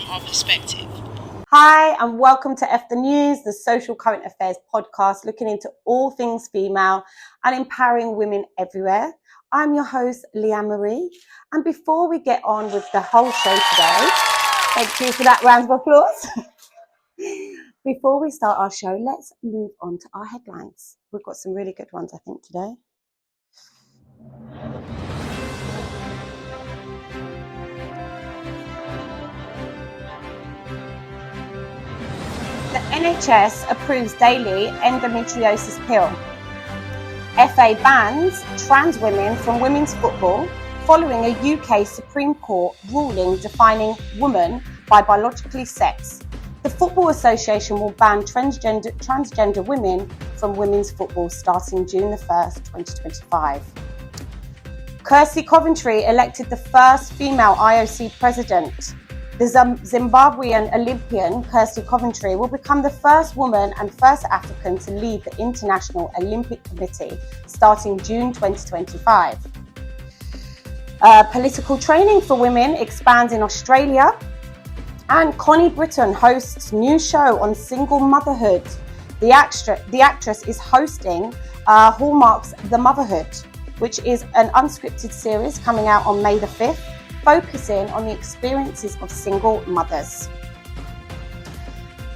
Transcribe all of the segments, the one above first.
our perspective. Hi, and welcome to F the News, the social current affairs podcast looking into all things female and empowering women everywhere. I'm your host, Liyanne Marie. And before we get on with the whole show today, thank you for that round of applause. Before we start our show, let's move on to our headlines. We've got some really good ones, I think, today. The NHS approves daily endometriosis pill. FA bans trans women from women's football following a UK Supreme Court ruling defining woman by biological sex. The Football Association will ban transgender women from women's football starting June the 1st, 2025. Kirsty Coventry elected the first female IOC president. The Zimbabwean Olympian Kirsty Coventry will become the first woman and first African to lead the International Olympic Committee starting June 2025. Political training for women expands in Australia. And Connie Britton hosts new show on single motherhood. The actress is hosting Hallmark's The Motherhood, which is an unscripted series coming out on May the 5th, focusing on the experiences of single mothers.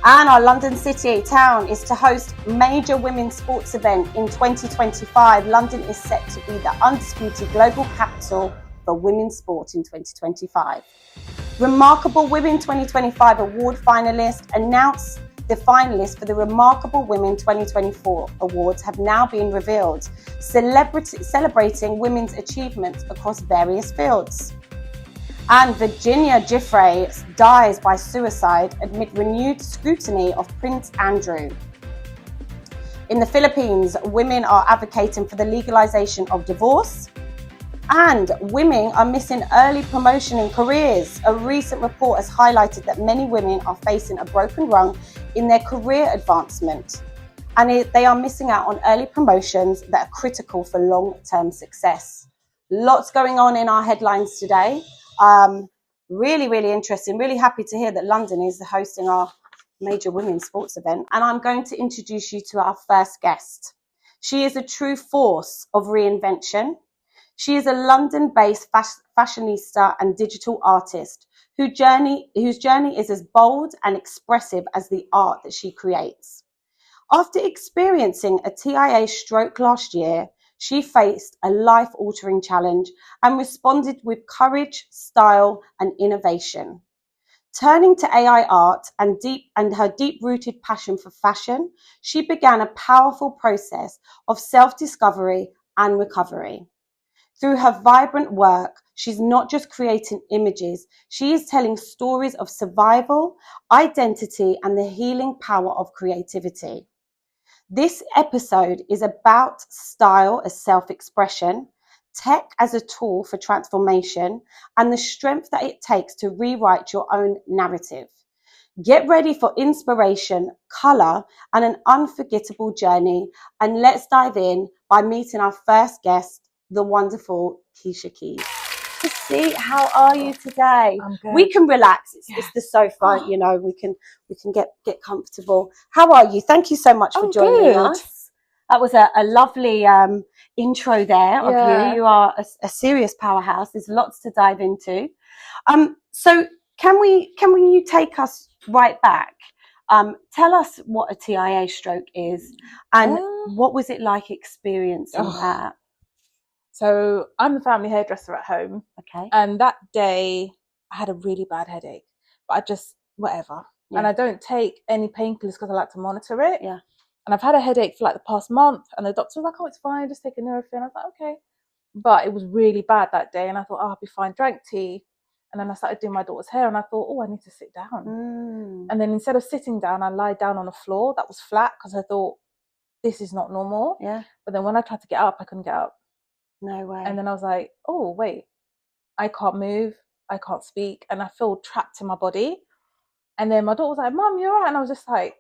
And our London city town is to host major women's sports event in 2025. London is set to be the undisputed global capital for women's sport in 2025. Remarkable Women 2025 award finalists announced. The finalists for the Remarkable Women 2024 awards have now been revealed, celebrating women's achievements across various fields. And Virginia Giuffre dies by suicide amid renewed scrutiny of Prince Andrew. In the Philippines, women are advocating for the legalization of divorce. And women are missing early promotion in careers. A recent report has highlighted that many women are facing a broken rung in their career advancement. And they are missing out on early promotions that are critical for long-term success. Lots going on in our headlines today. Really, really interesting. Really happy to hear that London is hosting our major women's sports event. And I'm going to introduce you to our first guest. She is a true force of reinvention. She is a London-based fashionista and digital artist whose journey is as bold and expressive as the art that she creates. After experiencing a TIA stroke last year, she faced a life-altering challenge and responded with courage, style, and innovation. Turning to AI art and her deep-rooted passion for fashion, she began a powerful process of self-discovery and recovery. Through her vibrant work, she's not just creating images, she is telling stories of survival, identity, and the healing power of creativity. This episode is about style as self-expression, tech as a tool for transformation, and the strength that it takes to rewrite your own narrative. Get ready for inspiration, color, and an unforgettable journey. And let's dive in by meeting our first guest, the wonderful Keisha Keyz. See, how are you today? I'm good. We can relax. It's the sofa, you know. We can get comfortable. How are you? Thank you so much for joining us. That was a lovely intro there of you. You are a serious powerhouse. There's lots to dive into. So can you take us right back? Tell us what a TIA stroke is, and what was it like experiencing that? So I'm the family hairdresser at home. Okay. And that day I had a really bad headache, but I just, whatever. Yeah. And I don't take any painkillers because I like to monitor it. Yeah. And I've had a headache for like the past month, and the doctor was like, oh, it's fine, just take a Nurofen. I was like, okay. But it was really bad that day, and I thought, oh, I'll be fine. Drank tea, and then I started doing my daughter's hair, and I thought, oh, I need to sit down. And then instead of sitting down, I lied down on the floor that was flat because I thought, this is not normal. Yeah. But then when I tried to get up, I couldn't get up. No way. And then I was like, oh, wait, I can't move, I can't speak, and I feel trapped in my body. And then my daughter was like, Mum, you're right. And I was just like,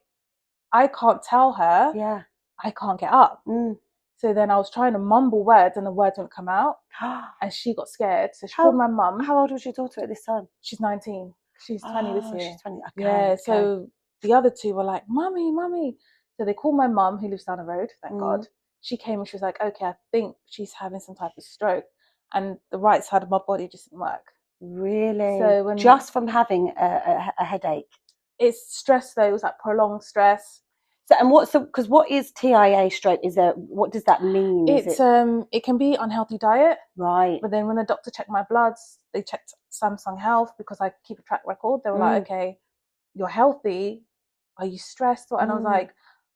I can't tell her I can't get up. So then I was trying to mumble words and the words wouldn't come out. And she got scared. So she called my mum. How old was your daughter at this time? She's 19. She's 20 this year. She's 20. Okay, Yeah. okay. So the other two were like, "Mummy, mummy." So they called my mum, who lives down the road. Thank God. She came and she was like, "Okay, I think she's having some type of stroke, and the right side of my body just didn't work." Really? So just from having a headache? It's stress though. It was like prolonged stress. So, and because what is TIA stroke? What does that mean? It can be unhealthy diet, right? But then when the doctor checked my bloods, they checked Samsung Health because I keep a track record. They were like, "Okay, you're healthy. Are you stressed?" And I was like,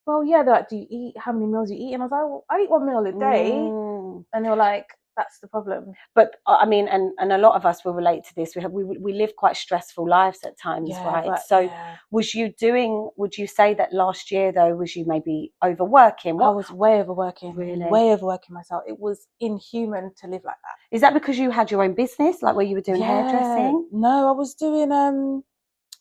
"Well, yeah." They're like, "Do you eat? How many meals do you eat?" And I was like, "Well, I eat 1 meal a day." And they were like, "That's the problem." But I mean, and a lot of us will relate to this. We live quite stressful lives at times, right? Would you say that last year though, was you maybe overworking? I was way overworking. Really? Way overworking myself. It was inhuman to live like that. Is that because you had your own business, like where you were doing hairdressing? No, I was doing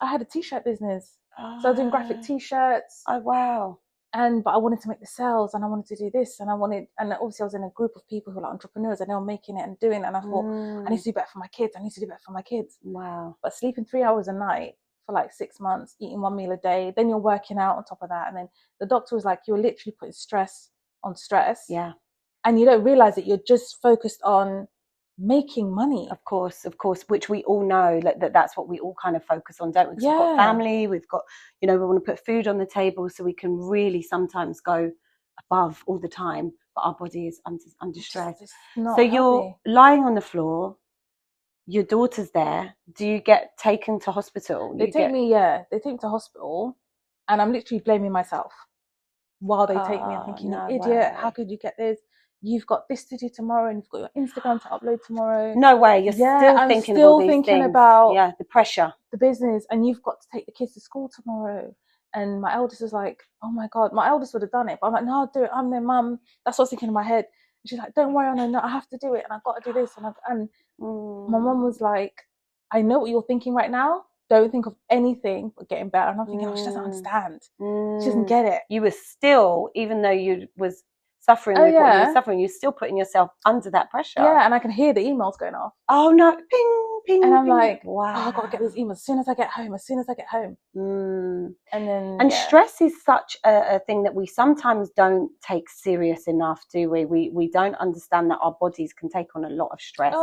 I had a t-shirt business. So I was doing graphic t-shirts. Oh wow. But I wanted to make the sales and I wanted to do this and obviously I was in a group of people who were like entrepreneurs and they were making it and doing it, and I thought, I need to do better for my kids. Wow. But sleeping 3 hours a night for like 6 months, eating 1 meal a day, then you're working out on top of that, and then the doctor was like, you're literally putting stress on stress. Yeah. And you don't realize that you're just focused on making money. Of course, which we all know that's what we all kind of focus on, don't we? Because we've got family, we've got, we want to put food on the table, so we can really sometimes go above all the time, but our body is under stress. So you're lying on the floor, your daughter's there. Do you get taken to hospital? They take me to hospital, and I'm literally blaming myself while they take me. I'm thinking, no idiot, way. How could you get this? You've got this to do tomorrow, and you've got your Instagram to upload tomorrow. No way. You're still thinking of all these things. About the pressure, the business, and you've got to take the kids to school tomorrow. And my eldest was like, "Oh my God," my eldest would have done it, but I'm like, "No, I'll do it. I'm their mum." That's what's thinking in my head. And she's like, "Don't worry, I have to do it, and I've got to do this." And my mum was like, "I know what you're thinking right now. Don't think of anything but getting better." And I'm thinking, "Oh, she doesn't understand. She doesn't get it." You were still, even though you was suffering with what you were suffering, you're still putting yourself under that pressure. Yeah, and I can hear the emails going off. Oh no, ping, ping. And I'm ping. like, wow. Oh, I've got to get those emails as soon as I get home. And stress is such a thing that we sometimes don't take serious enough, do we? We don't understand that our bodies can take on a lot of stress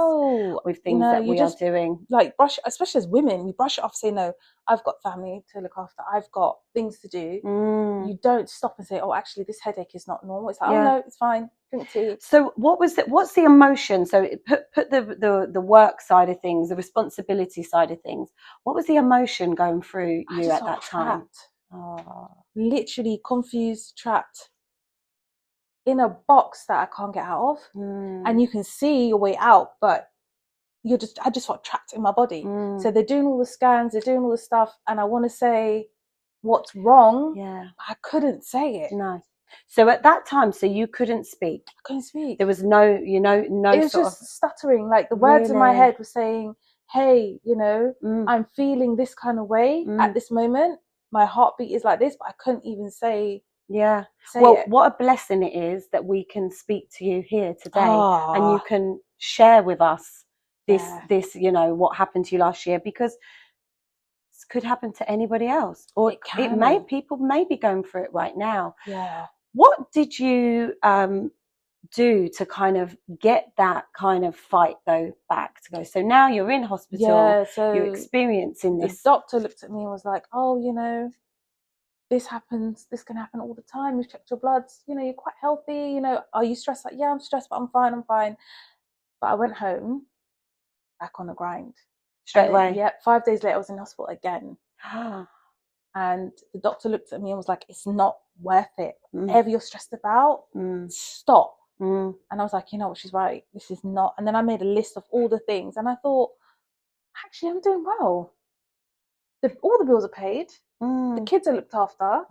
with things that we are doing. Like especially as women, we brush it off, say, "No, I've got family to look after, I've got things to do." You don't stop and say, "Oh, actually this headache is not normal." It's like, "Oh no, it's fine, drink tea." So what's the emotion? So put the work side of things, the responsibility side of things. What was the emotion going through you at that time? Literally confused, trapped in a box that I can't get out of. And you can see your way out, but I just felt trapped in my body. So they're doing all the scans, they're doing all the stuff, and I want to say what's wrong. I couldn't say it. No. So at that time, you couldn't speak. I couldn't speak. There was no. It was just stuttering. Like the words in my head were saying, "Hey, I'm feeling this kind of way at this moment. My heartbeat is like this," but I couldn't even say. What a blessing it is that we can speak to you here today, and you can share with us this, what happened to you last year, because this could happen to anybody else, or people may be going through it right now. What did you do to kind of get that kind of fight though back to go? So now you're in hospital, you're experiencing this. The doctor looked at me and was like, "Oh, this happens, this can happen all the time. We've checked your bloods, you're quite healthy, are you stressed?" Like, "Yeah, I'm stressed, but I'm fine. But I went home, back on the grind. Straight away? 5 days later, I was in hospital again. And the doctor looked at me and was like, "It's not worth it. Whatever you're stressed about, stop." And I was like, "You know what, she's right. This is not." And then I made a list of all the things, and I thought, actually, I'm doing well. All the bills are paid. The kids are looked after.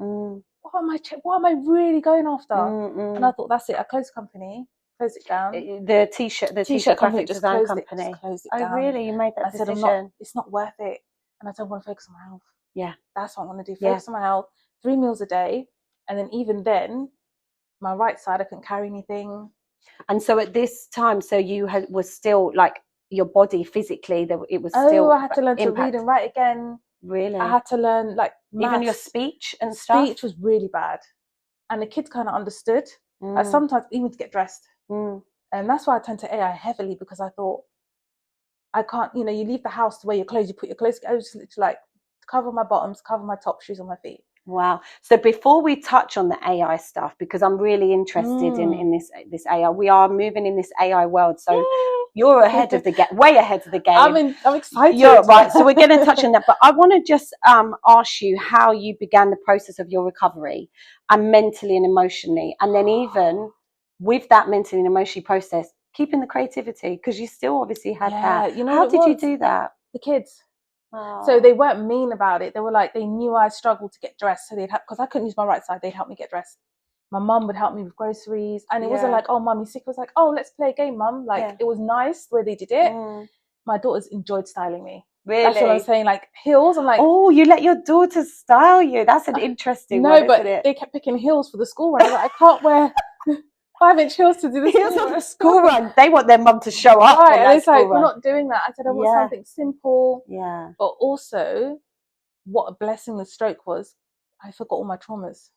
What am I really going after? And I thought, that's it. I closed the company, closed it down. The t-shirt company graphic design company. Closed it down. Oh, really? You made that decision? I said, it's not worth it. And I said, I want to focus on my health. Yeah. That's what I want to do. Focus on my health. 3 meals a day. And then even then, my right side, I couldn't carry anything. And so at this time, you was still like your body physically, that it was Oh, still I had to learn to read impact? and write again. Really? I had to learn like Even your maths. speech and stuff? Speech was really bad. And the kids kind of understood. Like Mm. sometimes even to get dressed. Mm. And that's why I turned to AI heavily, because I thought, I can't, you know, you leave the house to wear your clothes, you put your clothes, I was just literally like, cover my bottoms, cover my top, shoes on my feet. Wow. So before we touch on the AI stuff, because I'm really interested in this AI, we are moving in this AI world. So you're ahead of the game, way ahead of the game. I'm excited. You're right. So we're going to touch on that. But I want to just ask you how you began the process of your recovery, and mentally and emotionally. And then even with that mentally and emotionally process, keeping the creativity, because you still obviously had that. You know, how did you do that? The kids. Oh. So they weren't mean about it. They were like, they knew I struggled to get dressed. So they'd have, because I couldn't use my right side, they'd help me get dressed. My mum would help me with groceries. And it wasn't like, oh, mum, you're sick. It was like, oh, let's play a game, mum. Like, it was nice the way they did it. My daughters enjoyed styling me. Really? That's what I'm saying. Like, heels. I'm like, oh, you let your daughters style you. That's an interesting one, but isn't it? they kept picking heels for the school run. I was like, I can't wear 5-inch heels to do this. Heels on the school run. They want their mum to show up. Right. And it's like, we're not doing that. I said, I want Yeah. something simple. Yeah. But also, what a blessing the stroke was. I forgot all my traumas.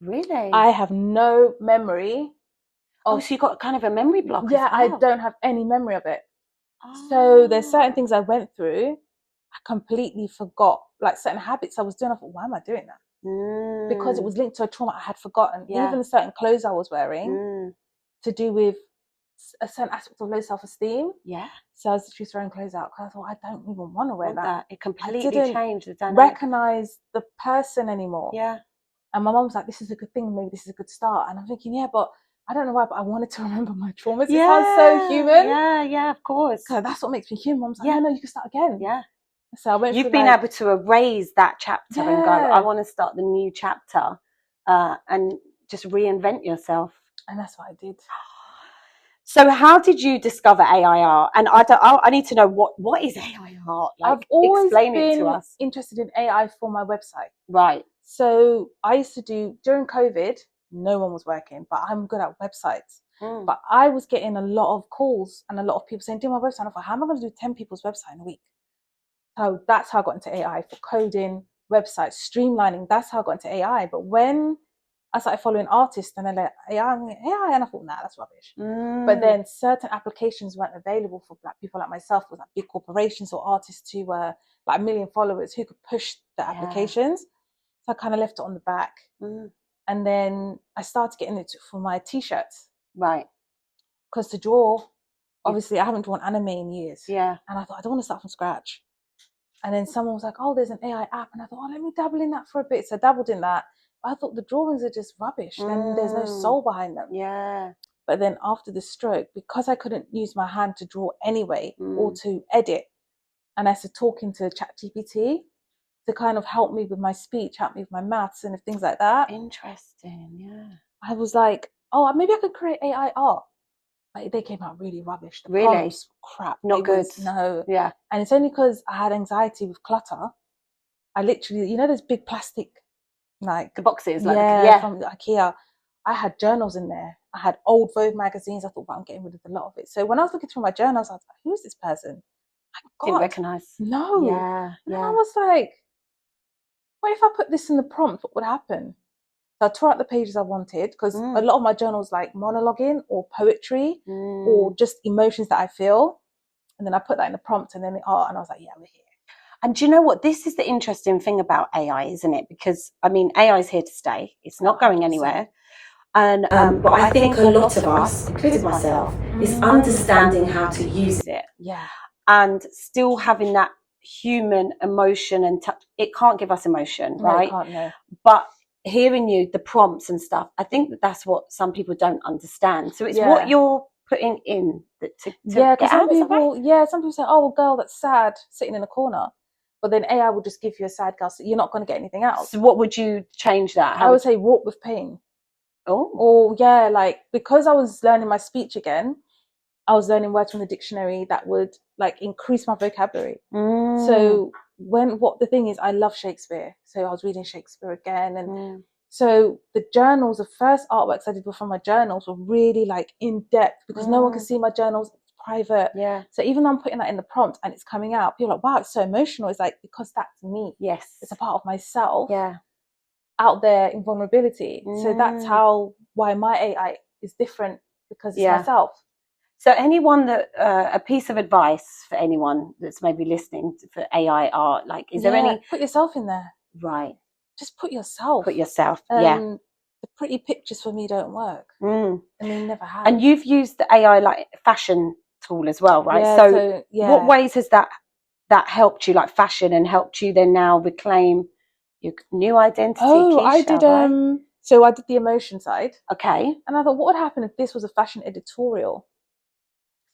Really? I have no memory. Oh, so you got kind of a memory block. Yeah, as well. I don't have any memory of it. Oh. So there's certain things I went through, I completely forgot. Like certain habits I was doing, I thought, why am I doing that? Because it was linked to a trauma I had forgotten. Yeah. Even certain clothes I was wearing to do with a certain aspect of low self-esteem. Yeah. So I was just throwing clothes out because I thought, I don't even want to wear that. It completely changed the dynamic. Recognize the person anymore. Yeah. And my mum was like, this is a good thing, maybe this is a good start. And I'm thinking, yeah, but I don't know why, but I wanted to remember my traumas. Yeah. It sounds so human. Yeah, of course. So that's what makes me human. Mum's like, no, you can start again. Yeah. So I went You've been able to erase that chapter and go, I want to start the new chapter, and just reinvent yourself. And that's what I did. So how did you discover AI art? And I need to know what is AI art? Like, I've always explain it to us. Interested in AI for my website. Right. So I used to do, during COVID, no one was working, but I'm good at websites. But I was getting a lot of calls and a lot of people saying, do my website. And I thought, how am I going to do 10 people's website in a week? So that's how I got into AI, for coding, websites, streamlining. That's how I got into AI. But when I started following artists and they're like, AI, and I thought, nah, that's rubbish. But then certain applications weren't available for Black people like myself, with like big corporations or artists who were like 1 million followers who could push the applications. So I kind of left it on the back. And then I started getting it for my t-shirts. Right. Because to draw, obviously I haven't drawn anime in years. Yeah. And I thought, I don't want to start from scratch. And then someone was like, oh, there's an AI app. And I thought, oh, let me dabble in that for a bit. So I dabbled in that. But I thought the drawings are just rubbish. Then there's no soul behind them. Yeah. But then after the stroke, because I couldn't use my hand to draw anyway or to edit, and I started talking to ChatGPT to kind of help me with my speech, help me with my maths and things like that. Interesting, yeah. I was like, oh, maybe I could create AI art. But they came out really rubbish. The prompts, crap. Not good. No. Yeah. And it's only because I had anxiety with clutter. I literally, you know, those big plastic, like the boxes, from IKEA. I had journals in there. I had old Vogue magazines. I thought, well, I'm getting rid of a lot of it. So when I was looking through my journals, I was like, who is this person? Didn't recognize. No. Yeah. And I was like, what if I put this in the prompt? What would happen? So I tore out the pages I wanted, because a lot of my journals like monologuing or poetry or just emotions that I feel. And then I put that in the prompt and then the art, and I was like, yeah, we're here. And do you know what? This is the interesting thing about AI, isn't it? Because, I mean, AI is here to stay. It's not going anywhere. And but I think a lot of us, including myself, is understanding how to use it. Yeah. And still having that human emotion and touch. It can't give us emotion, right? It can't, no. But hearing you, the prompts and stuff, I think that's what some people don't understand. So it's what you're putting in to because some people say, oh, a girl that's sad sitting in a corner, but then AI will just give you a sad girl, so you're not going to get anything else. So what would you change that? I would say walk with pain. Or like, because I was learning my speech again, I was learning words from the dictionary that would like increase my vocabulary. So the thing is, I love Shakespeare, so I was reading Shakespeare again, and so the journals, the first artworks I did were from my journals, were really like in depth, because no one can see my journals. It's private. Yeah. So even though I'm putting that in the prompt and it's coming out, people are like, wow, it's so emotional. It's like, because that's me. Yes. It's a part of myself. Yeah. Out there in vulnerability. So that's why my AI is different, because it's myself. So anyone that a piece of advice for anyone that's maybe listening for AI art, like, is there any? Put yourself in there. Right. Just put yourself. Put yourself. Yeah. The pretty pictures for me don't work, and they never have. And you've used the AI like fashion tool as well, right? Yeah, so what ways has that helped you, like fashion, and helped you then now reclaim your new identity? Oh, Keisha, I did. Right? So I did the emotion side. Okay. And I thought, what would happen if this was a fashion editorial?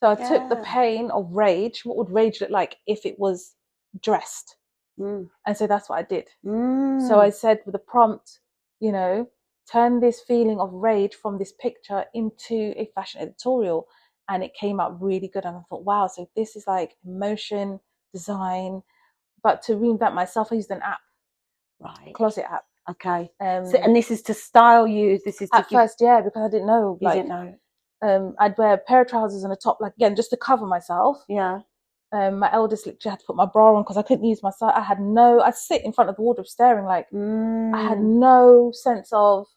So I took the pain of rage. What would rage look like if it was dressed? And so that's what I did. So I said with the prompt, you know, turn this feeling of rage from this picture into a fashion editorial. And it came out really good. And I thought, wow, so this is like emotion, design. But to reinvent myself, I used an app. Right. Closet app. Okay. So, and this is to style you? This is to first, yeah, because I didn't know. You didn't know. I'd wear a pair of trousers and a top, like, again, just to cover myself. Yeah. My eldest literally had to put my bra on because I couldn't use my side. I'd sit in front of the wardrobe staring, like, I had no sense of,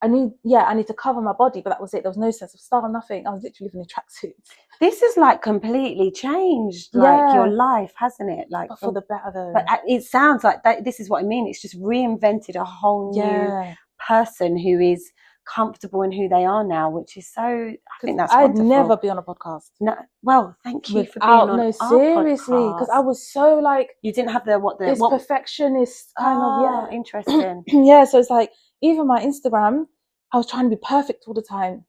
I need to cover my body, but that was it. There was no sense of style, nothing. I was literally living in tracksuits. This has like completely changed like your life, hasn't it? Like, but for the better though. But it sounds like this is what I mean. It's just reinvented a whole new person who is comfortable in who they are now, which is so, I think that's wonderful. I'd never be on a podcast. No, well, thank you for being on our seriously, because I was so like, you didn't have this perfectionist kind of interesting. So it's like, even my Instagram, I was trying to be perfect all the time,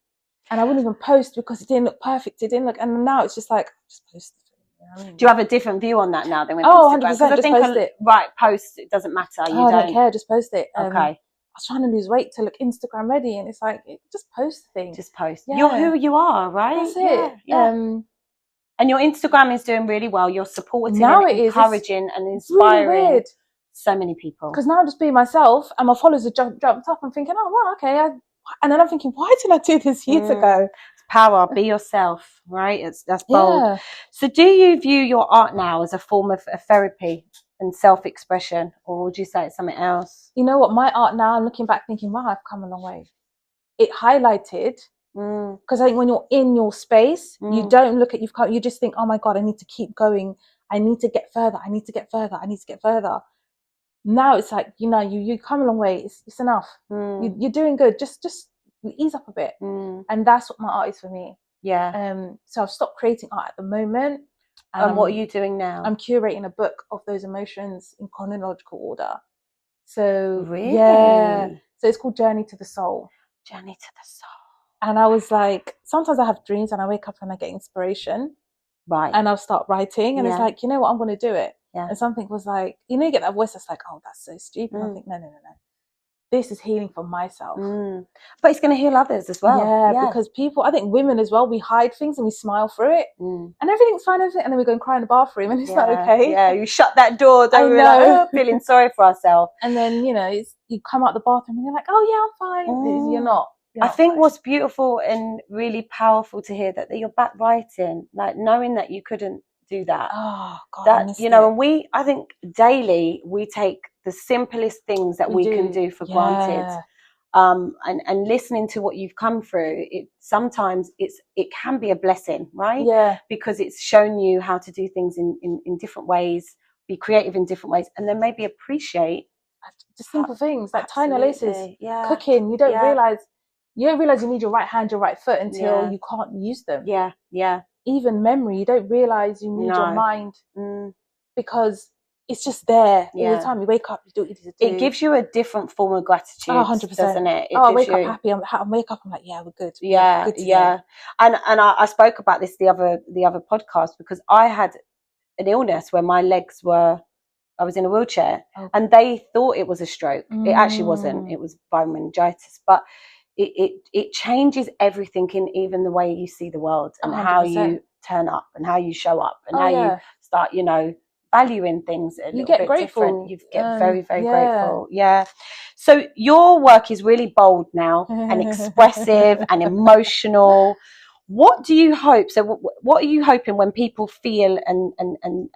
and I wouldn't even post because it didn't look perfect. It didn't look, and now it's just like, just post it. You know what I mean? Do you have a different view on that now than with Instagram? 100%. I think post it. Right, post, it doesn't matter. I don't care. Just post it. Okay. I was trying to lose weight to look Instagram ready, and it's like, just post the thing. Just post. Yeah. You're who you are, right? That's it. Yeah. And your Instagram is doing really well. You're supporting now and encouraging and inspiring really weird. So many people. Because now I'm just being myself, and my followers have jumped up. I'm thinking, oh, well, okay. And then I'm thinking, why didn't I do this years ago? It's power. Be yourself, right? That's bold. Yeah. So do you view your art now as a form of therapy and self-expression, or would you say it's something else? You know what? My art now, I'm looking back thinking, wow, I've come a long way. It highlighted, because I think when you're in your space, you don't look at you just think, oh my God, I need to keep going. I need to get further. I need to get further. I need to get further. Now it's like, you know, you come a long way. It's enough. You're doing good. Just ease up a bit. And that's what my art is for me. Yeah. So I've stopped creating art at the moment. And what are you doing now? I'm curating a book of those emotions in chronological order. So really? Yeah. So it's called Journey to the Soul. Journey to the Soul. And I was like, sometimes I have dreams and I wake up and I get inspiration. Right. And I'll start writing, and it's like, you know what, I'm going to do it. Yeah. And something was like, you know, you get that voice that's like, oh, that's so stupid. I think, no. This is healing for myself. But it's going to heal others as well. Yeah, because people, I think women as well, we hide things and we smile through it. And everything's fine, and then we go and cry in the bathroom, and it's not okay. Yeah, you shut that door, don't you? Like, feeling sorry for ourselves. And then, you know, you come out the bathroom and you're like, oh, yeah, I'm fine. You're not. I think what's beautiful and really powerful to hear that you're back writing, like knowing that you couldn't do that. Oh God, that, you know, and I think daily we take the simplest things that we can do for granted. And listening to what you've come through, sometimes it can be a blessing, right? Yeah. Because it's shown you how to do things in different ways, be creative in different ways, and then maybe appreciate just simple things like tiny laces, cooking. You don't realize you need your right hand, your right foot until you can't use them. Yeah. Even memory, you don't realize you need your mind because it's just there all the time. You wake up, you do what you need to do. It gives you a different form of gratitude, 100%, doesn't it? I wake up happy. I wake up, I'm like, yeah, we're good. Yeah. And I spoke about this the other podcast, because I had an illness where my legs I was in a wheelchair, and they thought it was a stroke. It actually wasn't. It was meningitis, but it changes everything in even the way you see the world and 100%. How you turn up and how you show up and how you start, you know, valuing things a little bit grateful. Different. You get very, very grateful. Yeah. So your work is really bold now and expressive and emotional. What do you hope? So what are you hoping when people feel and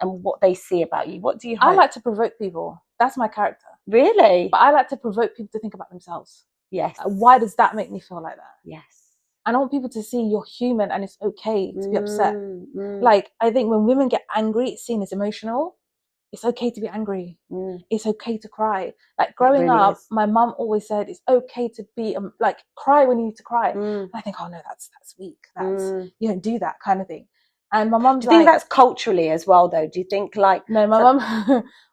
what they see about you? What do you hope? I like to provoke people. That's my character. Really? But I like to provoke people to think about themselves. Yes. Why does that make me feel like that? Yes. And I want people to see you're human and it's okay to be upset. Like, I think when women get angry, it's seen as emotional. It's okay to be angry. It's okay to cry. Like, growing up, my mum always said it's okay to be like, cry when you need to cry. And I think, oh no, that's weak. That's you don't do that kind of thing. And my mum's do you think that's culturally as well, though? Do you think like no,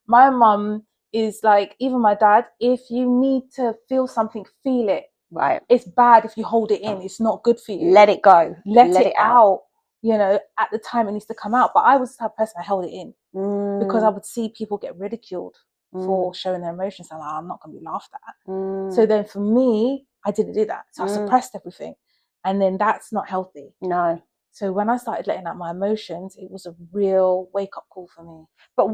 my mum is like, even my dad, if you need to feel something, feel it. Right. It's bad if you hold it in. It's not good for you. Let it go. Let it out. You know, at the time it needs to come out. But I was the type of person, I held it in because I would see people get ridiculed for showing their emotions. I'm like, I'm not going to be laughed at. So then for me, I didn't do that. So I suppressed everything. And then that's not healthy. No. So when I started letting out my emotions, it was a real wake-up call for me. But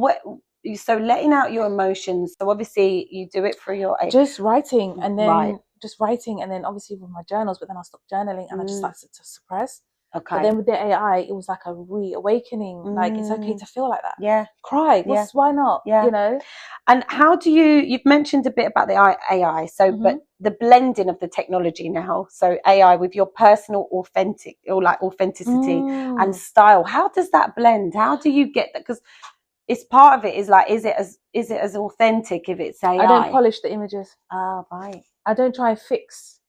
so letting out your emotions, so obviously you do it through your... Just writing and then... Just writing, and then obviously with my journals, but then I stopped journaling and I just started to suppress. Okay. But then with the AI, it was like a reawakening. Like, it's okay to feel like that. Yeah. Cry. Why not? Yeah. You know? And how do you've mentioned a bit about the AI, so, but the blending of the technology now, so AI with your personal authenticity and style, how does that blend? How do you get that? Because it's part of it is like, is it as authentic if it's AI? I don't polish the images. Right. I don't try and fix.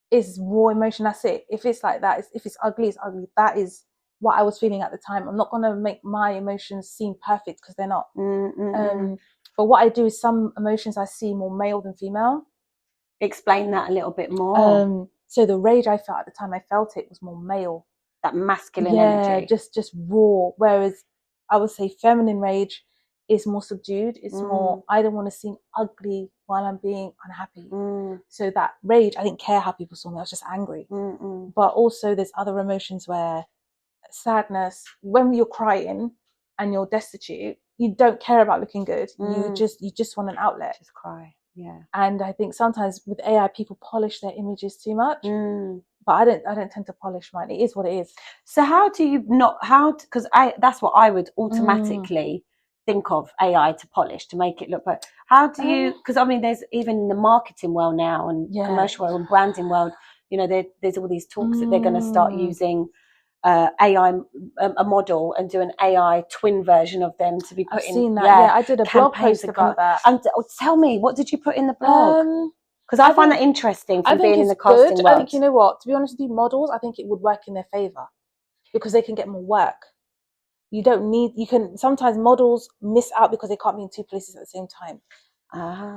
It's raw emotion. That's it. If it's like that, if it's ugly, it's ugly. That is what I was feeling at the time. I'm not going to make my emotions seem perfect because they're not. But what I do is some emotions I see more male than female. Explain that a little bit more. So the rage I felt at the time I felt it was more male. That masculine energy. Just raw. Whereas I would say feminine rage is more subdued. It's more, I don't want to seem ugly while I'm being unhappy. So that rage, I didn't care how people saw me. I was just angry. But also there's other emotions where sadness, when you're crying and you're destitute, you don't care about looking good. You just want an outlet. Just cry. Yeah. And I think sometimes with AI, people polish their images too much. But I don't tend to polish mine. It is what it is. So how do you because that's what I would automatically think of AI to polish, to make it look better. How do you, because I mean, there's even in the marketing world now and commercial world and branding world, you know, there's all these talks that they're going to start using AI, a model, and do an AI twin version of them to be put in. I've seen that. Yeah, I did a blog post about that. And tell me, what did you put in the blog? Because I find that interesting from being in the casting world. I think, you know what, to be honest with you, models, I think it would work in their favour because they can get more work. You can sometimes models miss out because they can't be in two places at the same time.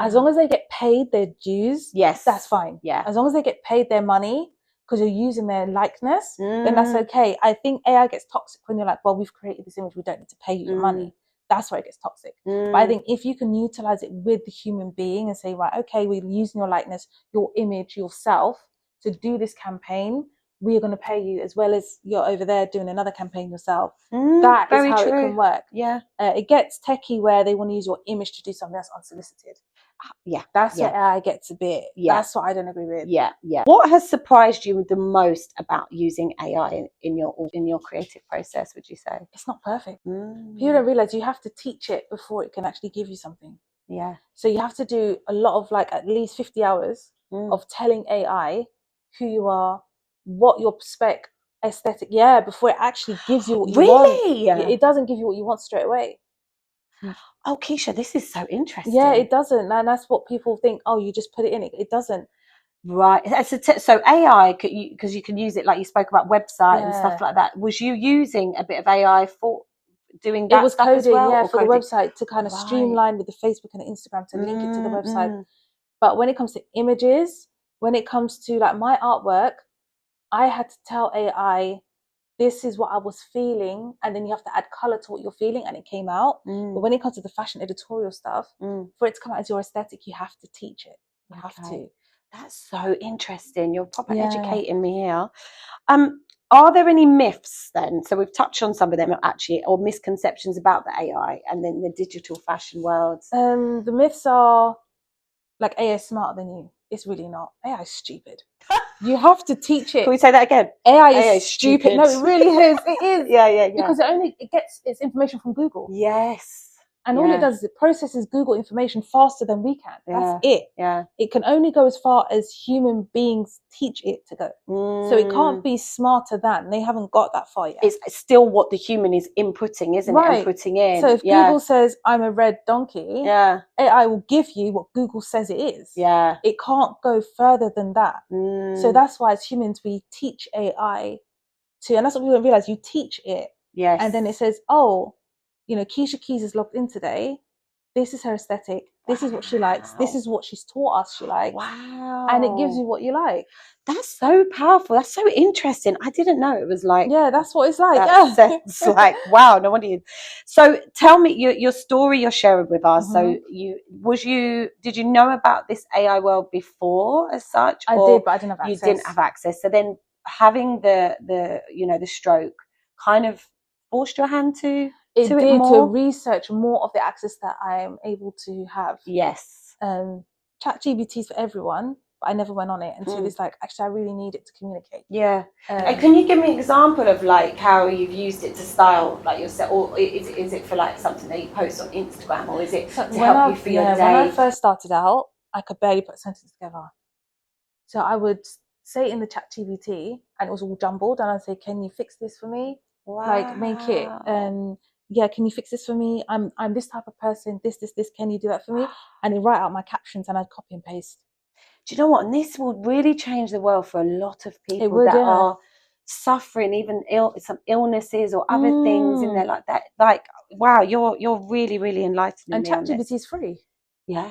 As long as they get paid their dues, that's fine. Yeah. As long as they get paid their money because you're using their likeness, then that's okay. I think AI gets toxic when you're like, well, we've created this image, we don't need to pay you your money. That's where it gets toxic. But I think if you can utilize it with the human being and say, right, okay, we're using your likeness, your image, yourself to do this campaign, we are going to pay you as well as you're over there doing another campaign yourself. That is how it can work. Yeah. It gets techie where they want to use your image to do something that's unsolicited. Yeah. That's where AI gets a bit. Yeah. That's what I don't agree with. Yeah. Yeah. What has surprised you the most about using AI in your creative process, would you say? It's not perfect. People don't realize you have to teach it before it can actually give you something. Yeah. So you have to do a lot of at least 50 hours of telling AI who you are, what your aesthetic, before it actually gives you what you want. Really? It doesn't give you what you want straight away. Oh, Keisha, this is so interesting. Yeah, it doesn't. And that's what people think, oh, you just put it in. It doesn't. Right. So AI, because you can use it, like you spoke about website and stuff like that. Was you using a bit of AI for doing that? It was stuff coding, as well, for the website to kind of streamline with the Facebook and the Instagram to link it to the website. But when it comes to images, when it comes to my artwork, I had to tell AI, this is what I was feeling, and then you have to add color to what you're feeling, and it came out. But when it comes to the fashion editorial stuff, for it to come out as your aesthetic, you have to teach it. You have to. That's so interesting. You're proper educating me here. Are there any myths then? So we've touched on some of them actually, or misconceptions about the AI and then the digital fashion world. The myths are AI is smarter than you. It's really not. AI is stupid. You have to teach it. Can we say that again? AI is stupid. No, it really is. It is. Yeah. Because it gets its information from Google. Yes. And all it does is it processes Google information faster than we can. That's it. Yeah. It can only go as far as human beings teach it to go. So it can't be smarter than. They haven't got that far yet. It's still what the human is inputting, isn't it? And putting in. So if Google says, I'm a red donkey, AI will give you what Google says it is. Yeah. It can't go further than that. So that's why as humans, we teach AI to, and that's what we don't realize, you teach it. Yes. And then it says, oh, you know, Keisha Keyz is logged in today. This is her aesthetic. This is what she likes. This is what she's taught us she likes. Wow. And it gives you what you like. That's so powerful. That's so interesting. I didn't know it was like. Yeah, that's what it's like. It's like, wow, no wonder you. So tell me your story you're sharing with us. So did you know about this AI world before as such? I did, but I didn't have access. You didn't have access. So then having the stroke kind of forced your hand to. It did to research more of the access that I am able to have. Yes. ChatGPT is for everyone, but I never went on it until it's like, actually, I really need it to communicate. Yeah. And can you give me an example of like how you've used it to style like yourself, or is it for like something that you post on Instagram, or is it to help you for your day? When I first started out, I could barely put a sentence together. So I would say it in the ChatGPT, and it was all jumbled, and I'd say, "Can you fix this for me? Wow. Like make it." Yeah, can you fix this for me? I'm this type of person, this, can you do that for me? And it write out my captions and I'd copy and paste. Do you know what? And this will really change the world for a lot of people that are suffering, even some illnesses or other things in there like that. Like, wow, you're really, really enlightening me. And ChatGPT is free. Yeah.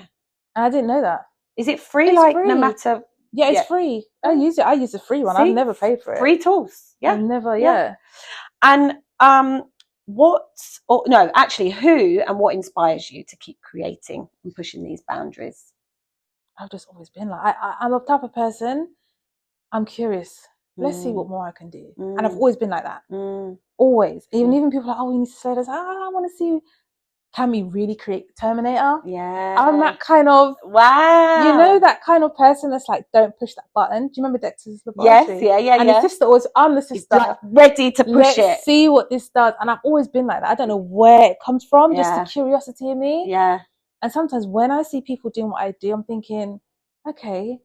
And I didn't know that. Is it free? It's like free. No matter. Yeah, it's free. I use it. I use the free one. I've never paid for it. Free tools. Yeah. I've never. Yeah. And who and what inspires you to keep creating and pushing these boundaries? I've just always been like, I'm a type of person, I'm curious. Let's see what more I can do. And I've always been like that. Always. Even people are like, oh, we need to slow this. I want to see, can we really create the Terminator? Yeah. I'm that kind of, wow. You know, that kind of person that's like, don't push that button. Do you remember Dexter's Laboratory? Yes, yeah. And his sister was, I'm the sister. Like, ready to push Let's see what this does. And I've always been like that. I don't know where it comes from, just the curiosity in me. Yeah. And sometimes when I see people doing what I do, I'm thinking, okay,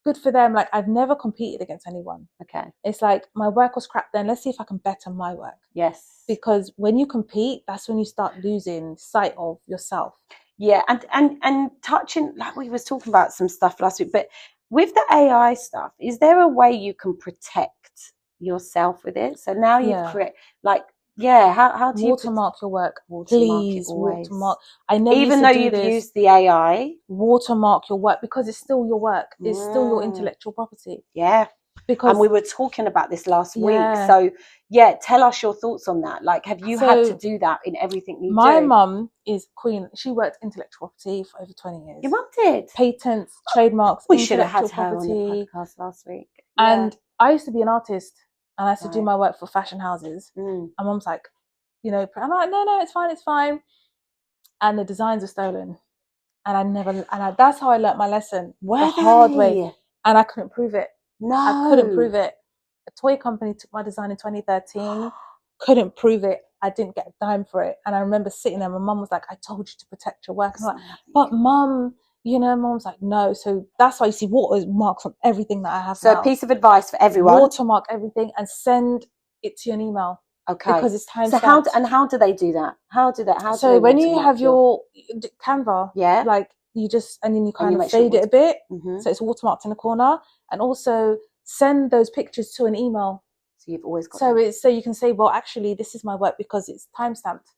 good for them. Like, I've never competed against anyone. Okay. It's like, my work was crap then. Let's see if I can better my work. Yes. Because when you compete, that's when you start losing sight of yourself. Yeah. And touching, like we was talking about some stuff last week, but with the AI stuff, is there a way you can protect yourself with it? So now you've created, like, how do you watermark your work? Please watermark. I know, even though you've used the AI, watermark your work, because it's still your work. It's still your intellectual property. Yeah. And we were talking about this last week. So tell us your thoughts on that. Like, have you had to do that in everything you do? My mum is queen. She worked intellectual property for over 20 years. Your mum did? Patents, trademarks, we should have had her property. On the podcast last week. And I used to be an artist, and I used to do my work for fashion houses. And mum's like, you know, I'm like, no, it's fine. And the designs are stolen. And that's how I learnt my lesson. The hard way. And I couldn't prove it. No. I couldn't prove it. A toy company took my design in 2013. Couldn't prove it. I didn't get a dime for it. And I remember sitting there, my mum was like, I told you to protect your work. And I'm like, but mum, you know, mum's like, no. So that's why you see watermarks on everything that I have now. So a piece of advice for everyone. Watermark everything and send it to an email. Okay. Because it's time stamped. So how do they do that? So when you have your Canva, like you just, and then you kind of fade it a bit. So it's watermarked in the corner. And also send those pictures to an email. So you've always got so you can say, well, actually, this is my work because it's timestamped.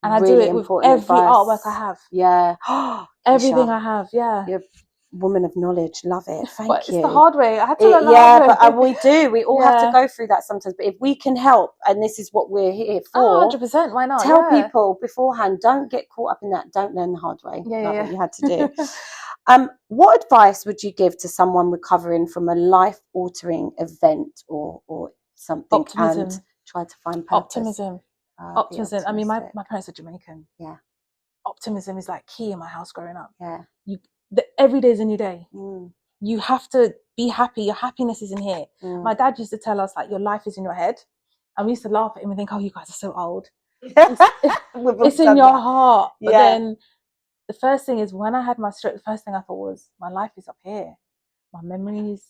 And I do it with every artwork I have. Yeah. Everything I have, You're a woman of knowledge. Love it. Thank you. It's the hard way. I had to learn the hard way. But we do. We all have to go through that sometimes. But if we can help, and this is what we're here for. 100%. Why not? Tell people beforehand, don't get caught up in that. Don't learn the hard way. What you had to do. What advice would you give to someone recovering from a life-altering event or something? Optimism. And try to find purpose? Optimism. I mean, my parents are Jamaican. Yeah. Optimism is like key in my house growing up. Yeah. Every day is a new day. you have to be happy. Your happiness is in here. My dad used to tell us, like, your life is in your head. And we used to laugh at him and think, oh, you guys are so old. It's in your heart. But then the first thing is, when I had my stroke, the first thing I thought was, my life is up here. My memories,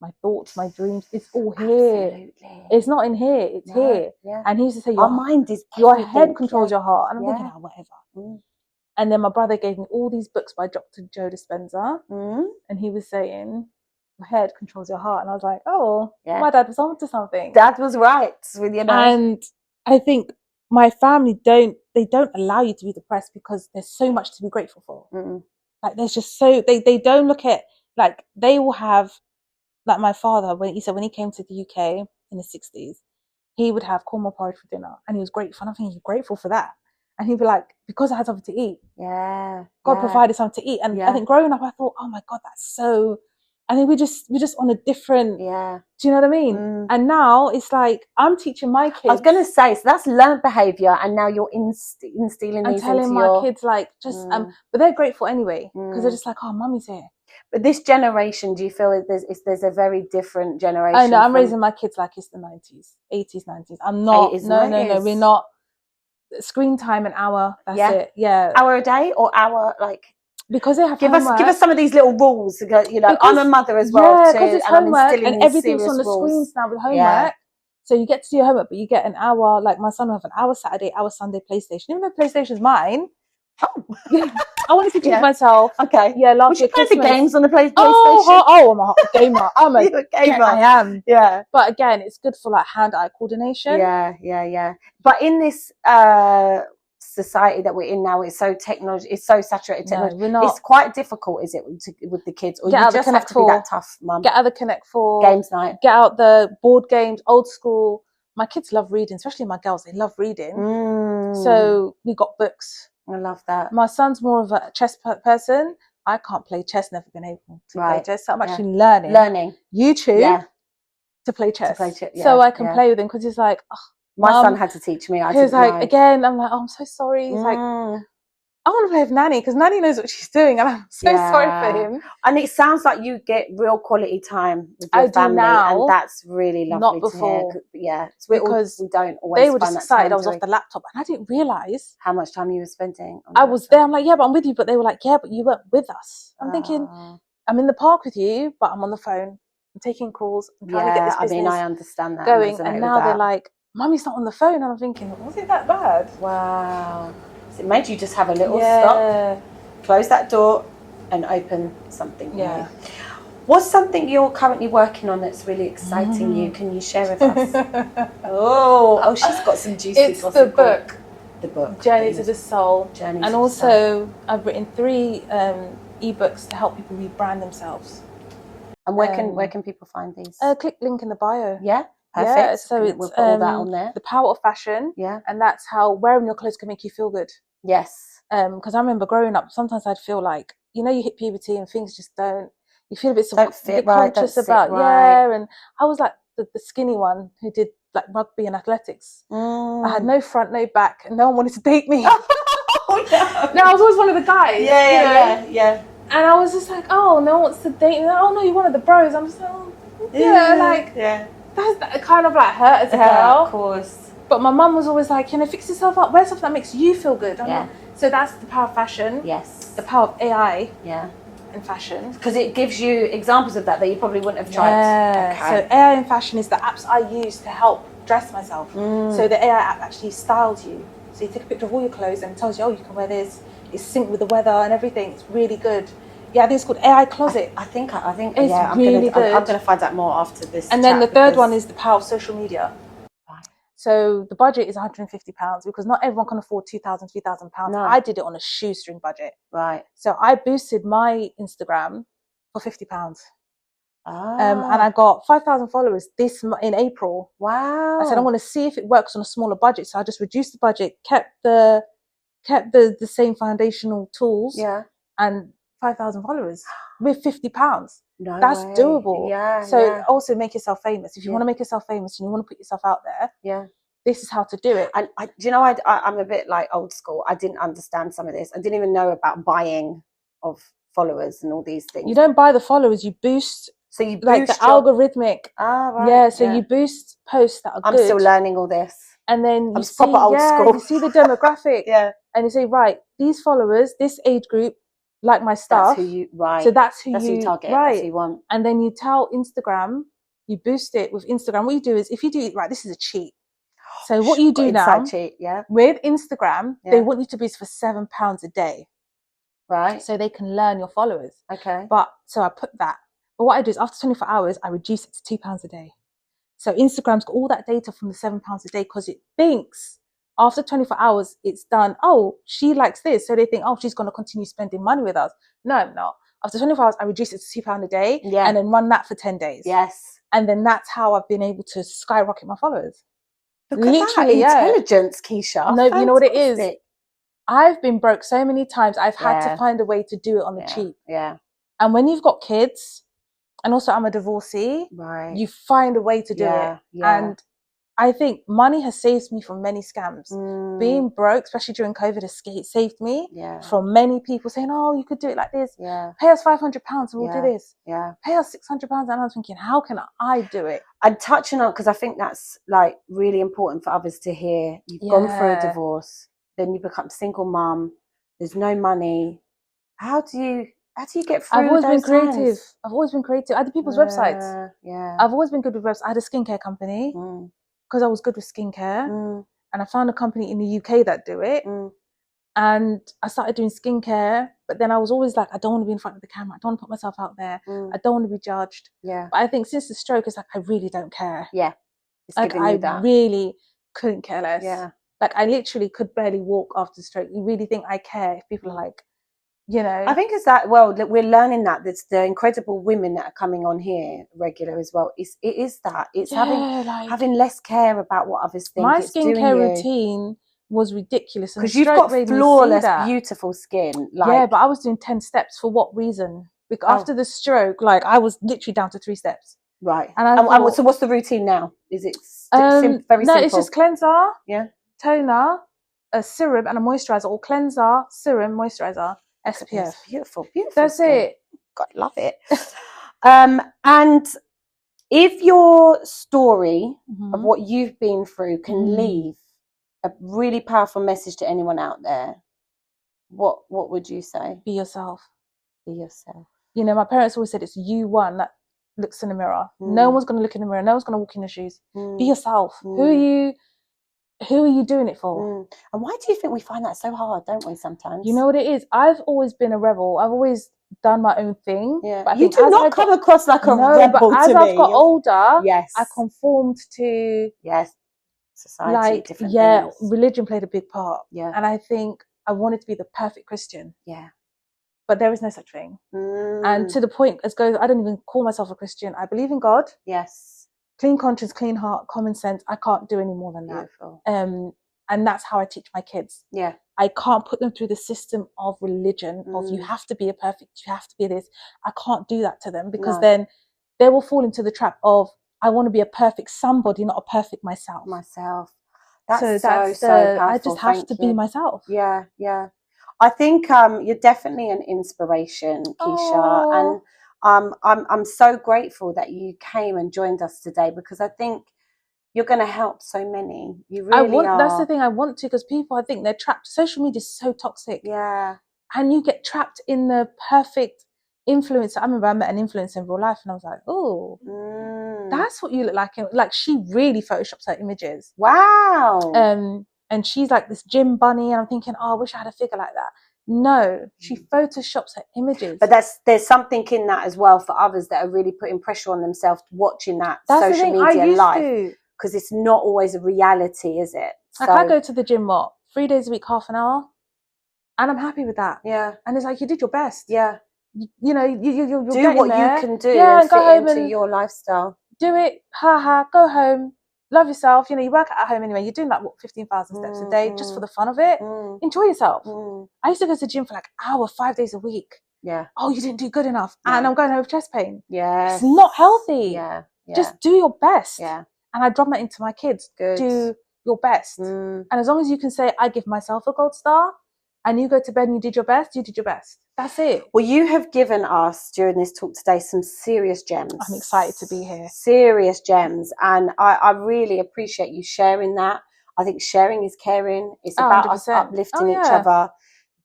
my thoughts, my dreams, it's all here. Absolutely. It's not in here, it's here. Yeah. And he used to say, our mind is your head controls your heart. And I'm thinking, oh, whatever. And then my brother gave me all these books by Dr. Joe Dispenza. And he was saying, your head controls your heart. And I was like, oh, my dad was onto something. Dad was right. And I think my family don't allow you to be depressed because there's so much to be grateful for. Like, there's just they don't look at, like, they will have, like, my father, when he came to the UK in the 60s, he would have cornmeal porridge for dinner and he was grateful. And I'm thinking, you're grateful for that? And he'd be like, because I had something to eat. God provided something to eat. And I think growing up, I thought, oh my God, that's so, I think we're just on a different, do you know what I mean? And now it's like, I'm teaching my kids. I was going to say, so that's learned behaviour, and now you're instilling these telling into my kids, like, just, but they're grateful anyway, because they're just like, oh, mummy's here. But this generation, do you feel there's a very different generation? I know, I'm raising my kids like it's the 90s, 80s, 90s. I'm not, 80s, no, we're not. Screen time, an hour, that's it. Hour a day or hour, like, because they have give us some of these little rules. You know, because I'm a mother as well too, because it's and homework, I'm instilling and everything's on the rules. Screens now with homework. So you get to do your homework, but you get an hour. Like, my son will have an hour Saturday, hour Sunday PlayStation. Even though PlayStation's mine, I wanted to teach myself. Okay. Last year play the games on the PlayStation. Oh, I'm a gamer. I'm a gamer. I am. Yeah. But again, it's good for, like, hand-eye coordination. Yeah. But in this society that we're in now, it's so saturated technology. We're not. It's quite difficult, is it, with the kids? Or get you out just the have to be that tough, mum? Get out the Connect 4. Games night. Get out the board games, old school. My kids love reading, especially my girls. They love reading. So we got books. I love that. My son's more of a chess person. I can't play chess, never been able to play chess. So I'm actually learning YouTube to play chess. So I can play with him, because he's like, oh, my son had to teach me. He's like, again, I'm like, oh, I'm so sorry. He's like, I want to play with Nanny, because Nanny knows what she's doing, and I'm so sorry for him. And it sounds like you get real quality time with your family, now, and that's really lovely. Not before. To hear. Because we don't always. They were just excited I was off the laptop, and I didn't realise how much time you were spending. I was there. I'm like, yeah, but I'm with you. But they were like, yeah, but you weren't with us. I'm thinking, I'm in the park with you, but I'm on the phone. I'm taking calls. I'm trying to get this business I understand that going. And now they're like, Mummy's not on the phone. And I'm thinking, was it that bad? Wow. So it made you just have a little stop, close that door, and open something new. What's something you're currently working on that's really exciting you? Can you share with us? oh, she's got some juicy. It's the book. The book. Journey to the Soul. Journey and to also, the Soul. I've written 3 ebooks to help people rebrand themselves. And where can people find these? Click link in the bio. Yeah. Perfect. Yeah, so we'll put all that on there. The power of fashion. Yeah. And that's how wearing your clothes can make you feel good. Yes. Because I remember growing up, sometimes I'd feel like, you hit puberty and things just don't, you feel a bit conscious about, and I was like the skinny one who did like rugby and athletics. I had no front, no back, and no one wanted to date me. Oh, no. No, I was always one of the guys. Yeah. And I was just like, oh, no one wants to date me. Oh, no, you're one of the bros. I'm just like, oh, that kind of like hurt as a girl. Of course. But my mum was always like, fix yourself up, wear something that makes you feel good. So that's the power of fashion. Yes. The power of AI. Yeah. In fashion. Because it gives you examples of that you probably wouldn't have tried. Yeah. Okay. So AI in fashion is the apps I use to help dress myself. So the AI app actually styles you. So you take a picture of all your clothes and it tells you, oh, you can wear this. It's synced with the weather and everything. It's really good. Yeah, I think it's called AI Closet. I think it's really good. I'm going to find out more after this. And then the third one is the power of social media. Right. So the budget is £150 because not everyone can afford £2,000, £3,000. No. I did it on a shoestring budget. Right. So I boosted my Instagram for £50. And I got 5,000 followers in April. Wow. I said I want to see if it works on a smaller budget. So I just reduced the budget, kept the same foundational tools. Yeah. And 5,000 followers with £50. No That's way. doable. Yeah. So also make yourself famous. If you want to make yourself famous and you want to put yourself out there, this is how to do it. And I'm a bit like old school. I didn't understand some of this. I didn't even know about buying of followers and all these things. You don't buy the followers, you boost. So you boost like the algorithmic. Right. Yeah, so you boost posts that are I'm good. still learning all this. And then you see, proper old school. You see the demographic. Yeah. And you say, right, these followers, this age group, like my stuff. That's who you, right. So that's who you target. Right. That's who you want. And then you tell Instagram, you boost it with Instagram. What you do is, if you do it, right, this is a cheat. So what you do now, cheat, with Instagram, they want you to boost for £7 a day. Right. So they can learn your followers. Okay. But, so I put that. But what I do is after 24 hours, I reduce it to £2 a day. So Instagram's got all that data from the £7 a day because it thinks after 24 hours, it's done. Oh, she likes this. So they think, oh, she's going to continue spending money with us. No, no. After 24 hours, I reduce it to £2 a day and then run that for 10 days. Yes. And then that's how I've been able to skyrocket my followers. Look literally, at that intelligence, Keisha. No, fantastic. You know what it is? I've been broke so many times. I've had to find a way to do it on the cheap. Yeah. And when you've got kids, and also I'm a divorcee, right. you find a way to do it. Yeah. And I think money has saved me from many scams. Being broke, especially during COVID, has saved me from many people saying, oh, you could do it like this. Yeah. Pay us £500 and we'll do this. Yeah. Pay us £600. And I was thinking, how can I do it? And touching on, because I think that's like really important for others to hear. You've gone through a divorce, then you become single mum. There's no money. How do you get through? I've always been creative. Times? I've always been creative. I did people's websites. Yeah. I've always been good with websites. I had a skincare company because I was good with skincare. And I found a company in the UK that do it. And I started doing skincare, but then I was always like, I don't want to be in front of the camera. I don't want to put myself out there. I don't want to be judged. Yeah. But I think since the stroke, it's like, I really don't care. Yeah. It's like, I really couldn't care less. Yeah. Like, I literally could barely walk after the stroke. You really think I care if people are like, you know? I think it's that, well, we're learning that. It's the incredible women that are coming on here regular as well. It is that. It's having less care about what others think. My skincare routine was ridiculous. Because you've got flawless, beautiful skin. But I was doing 10 steps. For what reason? Because after the stroke, like, I was literally down to 3 steps. Right. And so what's the routine now? Is it very simple? No, it's just cleanser, toner, a serum and a moisturizer, or cleanser, serum, moisturizer, SPF. That's beautiful. That's skin. it. God, love it. And if your story of what you've been through can leave a really powerful message to anyone out there, what would you say? Be yourself. Be yourself. You know, my parents always said it's you one that looks in the mirror. No one's going to look in the mirror. No one's going to walk in your shoes. Be yourself. Who are you doing it for? And why do you think we find that so hard, don't we, sometimes? You know what it is? I've always been a rebel. I've always done my own thing. Yeah. But you do not come across like a rebel but as to me. I've got older, I conformed to society, different things. Religion played a big part. Yeah. And I think I wanted to be the perfect Christian. Yeah. But there is no such thing. And to the point I don't even call myself a Christian. I believe in God. Yes. Clean conscience, clean heart, common sense. I can't do any more than that. Beautiful. And that's how I teach my kids. Yeah. I can't put them through the system of religion of you have to be you have to be this. I can't do that to them because then they will fall into the trap of I want to be a perfect somebody, not a perfect myself. That's so powerful. I just have to be myself. Yeah, yeah. I think you're definitely an inspiration, Keisha, and I'm so grateful that you came and joined us today because I think you're going to help so many. You really are. That's the thing I want to, because people, I think they're trapped. Social media is so toxic. Yeah. And you get trapped in the perfect influencer. I remember I met an influencer in real life and I was like, oh, that's what you look like. Like, she really photoshops her images. Wow. And she's like this gym bunny. And I'm thinking, oh, I wish I had a figure like that. No, she photoshops her images. But there's something in that as well for others that are really putting pressure on themselves watching that social media life. Because it's not always a reality, is it? Like, I go to the gym, 3 days a week, half an hour, and I'm happy with that. Yeah. And it's like, you did your best. Yeah. You know, you're do what there. you can do and go fit home into your lifestyle. Do it, go home, love yourself. You know, you work at home anyway. You're doing like 15,000 steps a day just for the fun of it. Enjoy yourself. I used to go to the gym for like an hour, 5 days a week. Yeah. Oh, you didn't do good enough. Yeah. And I'm going home with chest pain. Yeah. It's not healthy. Yeah. Just do your best. Yeah. And I drum that into my kids. Good. Do your best. And as long as you can say, I give myself a gold star, and you go to bed and you did your best, That's it. Well, you have given us during this talk today some serious gems. I'm excited to be here. Serious gems. And I really appreciate you sharing that. I think sharing is caring. It's about 100%. us uplifting each other.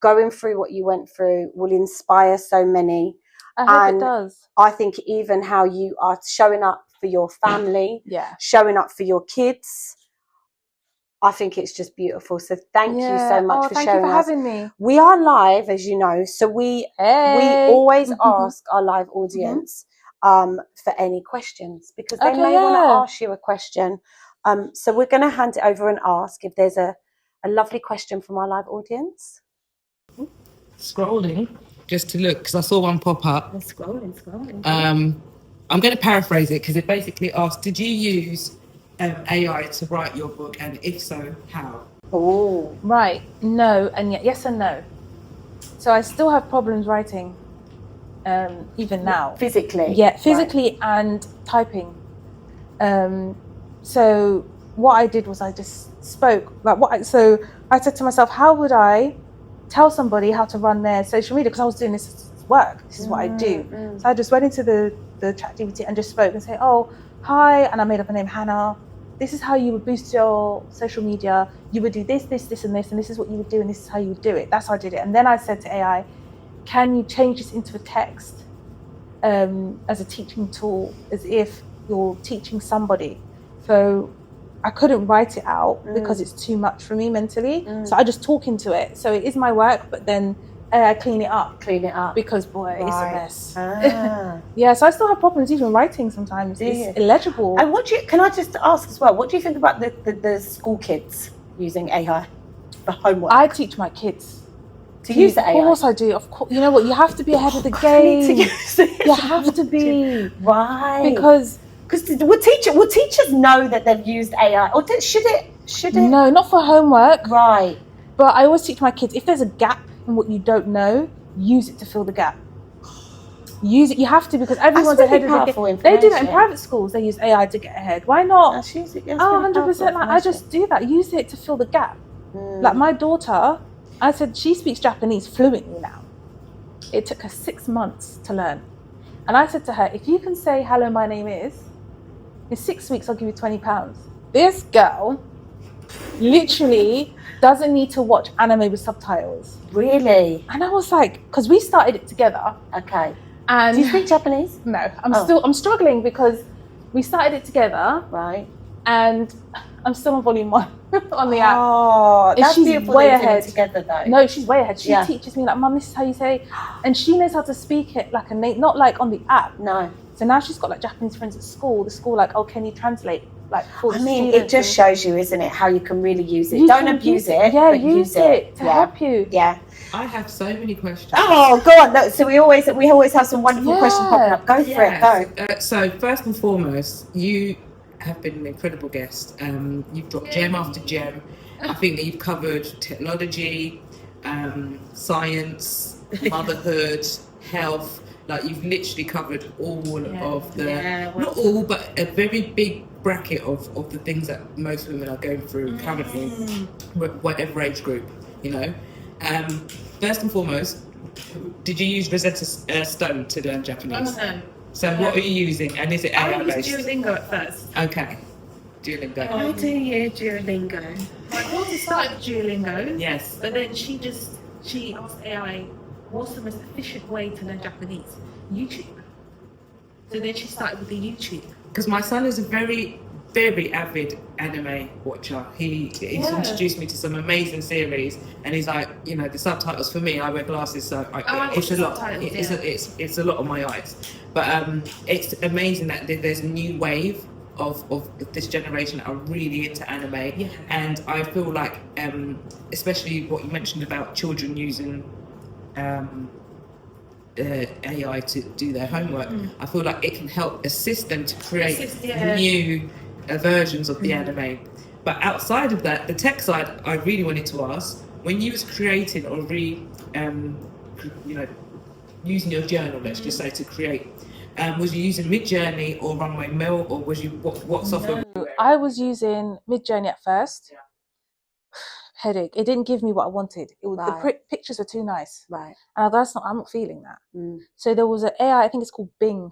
Going through what you went through will inspire so many. I hope it does. I think even how you are showing up for your family, showing up for your kids, I think it's just beautiful. So thank you so much for sharing. Thank you for having me. We are live, as you know, so we always ask our live audience for any questions, because they may want to ask you a question. So we're going to hand it over and ask if there's a lovely question from our live audience. Scrolling just to look, because I saw one pop up. Scrolling. I'm going to paraphrase it, because it basically asked, did you use AI to write your book, and if so, how? Oh, right. No, and yes and no. So I still have problems writing, even now. Physically? Yeah, physically and typing. So what I did was I just spoke. So I said to myself, how would I tell somebody how to run their social media? Because I was doing this work. This is what I do. So I just went into the ChatGPT and just spoke and say, oh, hi, and I made up a name, Hannah. This is how you would boost your social media. You would do this, this, this, and this, and this is what you would do, and this is how you would do it. That's how I did it. And then I said to AI, can you change this into a text as a teaching tool, as if you're teaching somebody? So I couldn't write it out because it's too much for me mentally. So I just talk into it. So it is my work, but then I clean it up. Because, boy, it's a mess. Yeah, so I still have problems even writing sometimes. It's illegible. And can I just ask as well, what do you think about the school kids using AI for homework? I teach my kids to use the AI. Of course I do. Of course. You know what? You have to be ahead of the game. You have to be. Right. Because will teachers know that they've used AI? Or should it? No, not for homework. Right. But I always teach my kids, if there's a gap in what you don't know, use it to fill the gap. Use it. You have to, because everyone's ahead of the game. They do that in private schools. They use AI to get ahead. Why not? Use it. 100%. Like, I just do that. Use it to fill the gap. Like my daughter, I said she speaks Japanese fluently now. It took her 6 months to learn. And I said to her, if you can say, hello, my name is, in 6 weeks, I'll give you £20. This girl literally doesn't need to watch anime with subtitles. Really? And I was like, because we started it together. Okay. And do you speak Japanese? No, I'm struggling because we started it together. Right. And I'm still on volume 1 on the app. Oh, that's beautiful. Way ahead together though. No, she's way ahead. She teaches me like, Mum, this is how you say, and she knows how to speak it like not like on the app. No. So now she's got like Japanese friends at school. The school like, oh, can you translate? Like, for it just shows you, isn't it, how you can really use it. Don't abuse it. Yeah, use it to help you. Yeah. I have so many questions. Oh, go on. No, so we always have some wonderful questions popping up. Go for it. Go. So first and foremost, you have been an incredible guest. You've dropped gem after gem. I think that you've covered technology, science, motherhood, health. Like, you've literally covered all of the, not all, but a very big bracket of the things that most women are going through currently, whatever age group, you know. First and foremost, did you use Rosetta Stone to learn Japanese? So what are you using, and is it AI based? I used Duolingo at first. Okay, Duolingo. I do, Duolingo. My daughter started Duolingo. Yes. But then she asked AI, what's the most efficient way to learn Japanese? YouTube. So then she started with the YouTube. Because my son is a very, very avid anime watcher. He's introduced me to some amazing series, and he's like, you know, the subtitles for me, I wear glasses, so it's a lot. It's a lot on my eyes. But it's amazing that there's a new wave of this generation that are really into anime, and I feel like, especially what you mentioned about children using AI to do their homework, I feel like it can help assist them to create new versions of the anime. But outside of that, the tech side, I really wanted to ask, when you was creating or using your journal, let's just say, to create, was you using Midjourney or Runway Mill, or was you what software? I was using Midjourney at first. headache. It didn't give me what I wanted. It was the pictures were too nice. Right. And I'm not feeling that. So there was an AI, I think it's called Bing.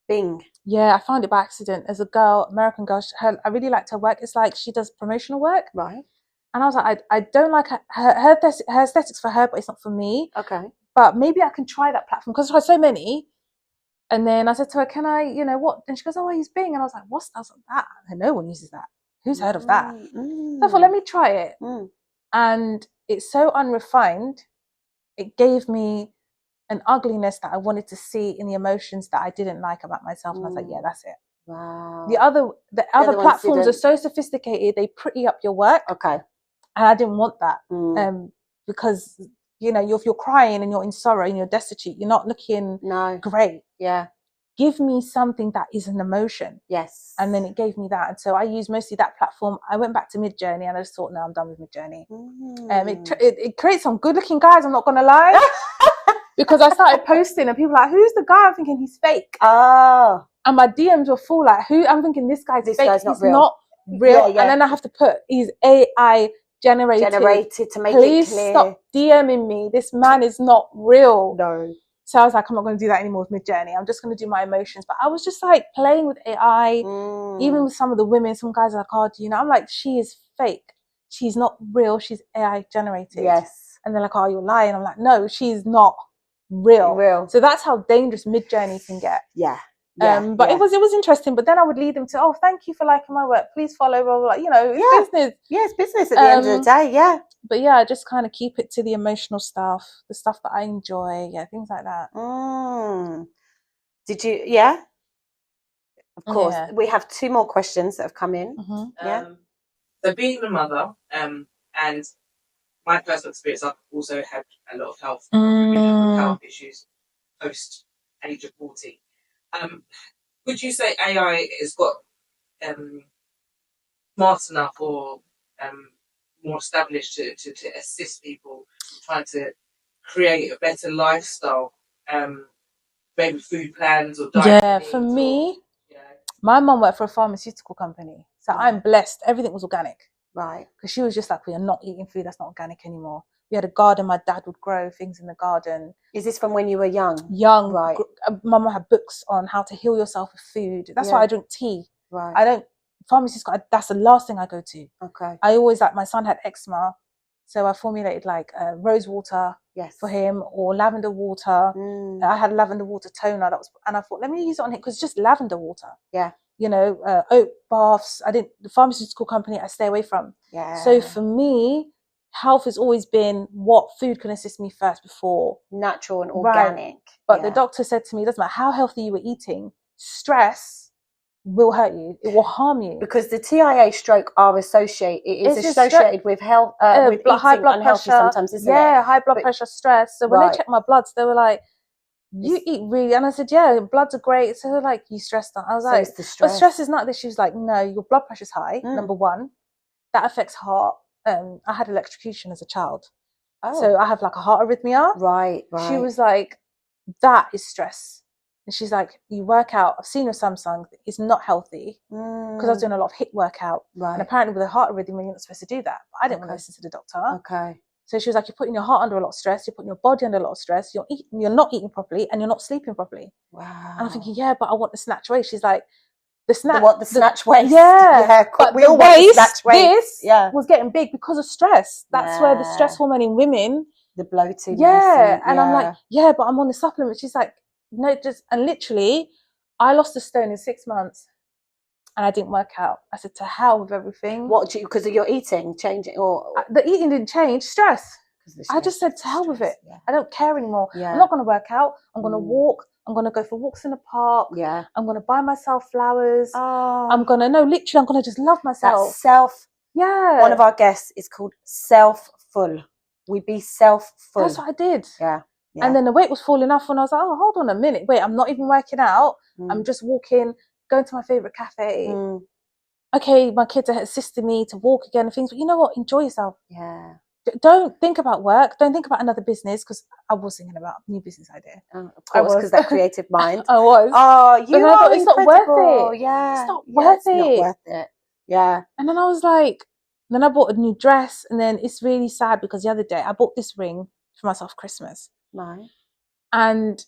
Bing. Yeah, I found it by accident. There's a girl, American girl. I really liked her work. It's like she does promotional work. Right. And I was like, I don't like her aesthetics for her, but it's not for me. Okay. But maybe I can try that platform because there's so many. And then I said to her, can I, what? And she goes, oh, I use Bing. And I was like, what's that? And no one uses that. Who's heard of that? So I thought, let me try it. And it's so unrefined. It gave me an ugliness that I wanted to see in the emotions that I didn't like about myself. And I was like, yeah, that's it. Wow. The other platforms are so sophisticated. They pretty up your work. Okay. And I didn't want that. Because, if you're crying and you're in sorrow and you're destitute, you're not looking great. Yeah. Give me something that is an emotion. Yes. And then it gave me that. And so I used mostly that platform. I went back to Midjourney and I just thought, no, I'm done with Midjourney. It creates some good looking guys, I'm not going to lie. Because I started posting and people were like, who's the guy? I'm thinking he's fake. Oh. And my DMs were full like, who? I'm thinking this guy's fake. He's not real. Yeah. And then I have to put, he's AI generated to make it clear. Please stop DMing me. This man is not real. No. So I was like, I'm not going to do that anymore with Midjourney. I'm just going to do my emotions. But I was just like playing with AI, even with some of the women. Some guys are like, oh, I'm like, she is fake. She's not real. She's AI generated. Yes. And they're like, oh, you're lying. I'm like, no, she's not real. So that's how dangerous Midjourney can get. Yeah. But it was interesting. But then I would lead them to, oh, thank you for liking my work. Please follow. Blah, blah, blah. It's business. Yeah, it's business at the end of the day. Yeah. But yeah, I just kind of keep it to the emotional stuff, the stuff that I enjoy. Yeah, things like that. Did you? Yeah. Of course. Yeah. We have 2 more questions that have come in. Yeah. So being a mother, and my personal experience, I've also had a lot of health issues post age of 40. Would you say AI has got smart enough or more established to assist people trying to create a better lifestyle, maybe food plans or diet? Yeah, for me, my mum worked for a pharmaceutical company, so I'm blessed. Everything was organic. Right. Because she was just like, we are not eating food that's not organic anymore. We had a garden. My dad would grow things in the garden. Is this from when you were young? Young. Right. Mama had books on how to heal yourself with food. That's why I drink tea. Right. Pharmaceutical, that's the last thing I go to. Okay. I always my son had eczema. So I formulated rose water for him or lavender water. I had lavender water toner and I thought, let me use it on him because it's just lavender water. Yeah. Oat baths. The pharmaceutical company I stay away from. Yeah. So for me, health has always been what food can assist me first before. Natural and organic. Right. But the doctor said to me, it doesn't matter how healthy you were eating, stress will hurt you. It will harm you. Because the TIA stroke are associated with health, with high blood pressure sometimes, isn't it? Yeah, high blood pressure, stress. So when they checked my bloods, they were like, you eat really, and I said, yeah, bloods are great. So they're like, you stressed out. I was like, but stress is not this. She was like, no, your blood pressure's high. Number one, that affects heart. I had electrocution as a child, so I have a heart arrhythmia. Right. She was like, that is stress, and she's like, you work out. I've seen your Samsung. It's not healthy because I was doing a lot of HIIT workout, and apparently with a heart arrhythmia, you're not supposed to do that. But I didn't want to listen to the doctor. Okay. So she was like, you're putting your heart under a lot of stress. You're putting your body under a lot of stress. You're not eating properly, and you're not sleeping properly. Wow. And I'm thinking, yeah, but I want the snatch weight. She's like, the snatch waist. Yeah, but we all want the snatch waist. This was getting big because of stress. That's where the stress hormone in women, the bloating. Yeah, and I'm like, yeah, but I'm on the supplement. She's like, no, and literally, I lost a stone in 6 months, and I didn't work out. I said, to hell with everything. Because of your eating changing, or the eating didn't change? Stress. I just said, to hell with it. Yeah. I don't care anymore. Yeah. I'm not going to work out. I'm going to walk. I'm going to go for walks in the park. Yeah. I'm going to buy myself flowers. Oh. I'm going to just love myself. That's self. Yeah. One of our guests is called self-full. We be self-full. That's what I did. Yeah. And then the weight was falling off and I was like, oh, hold on a minute. Wait, I'm not even working out. I'm just walking, going to my favourite cafe. Okay, my kids are assisting me to walk again and things. But you know what? Enjoy yourself. Yeah. Don't think about work. Don't think about another business, because I was thinking about a new business idea. Of course, because that creative mind. I was. Oh, you are it's not worth it. Yeah. It's not worth it. It's not worth it. Yeah. And then I was like, Then I bought a new dress, and then it's really sad because the other day I bought this ring for myself for Christmas. Right. And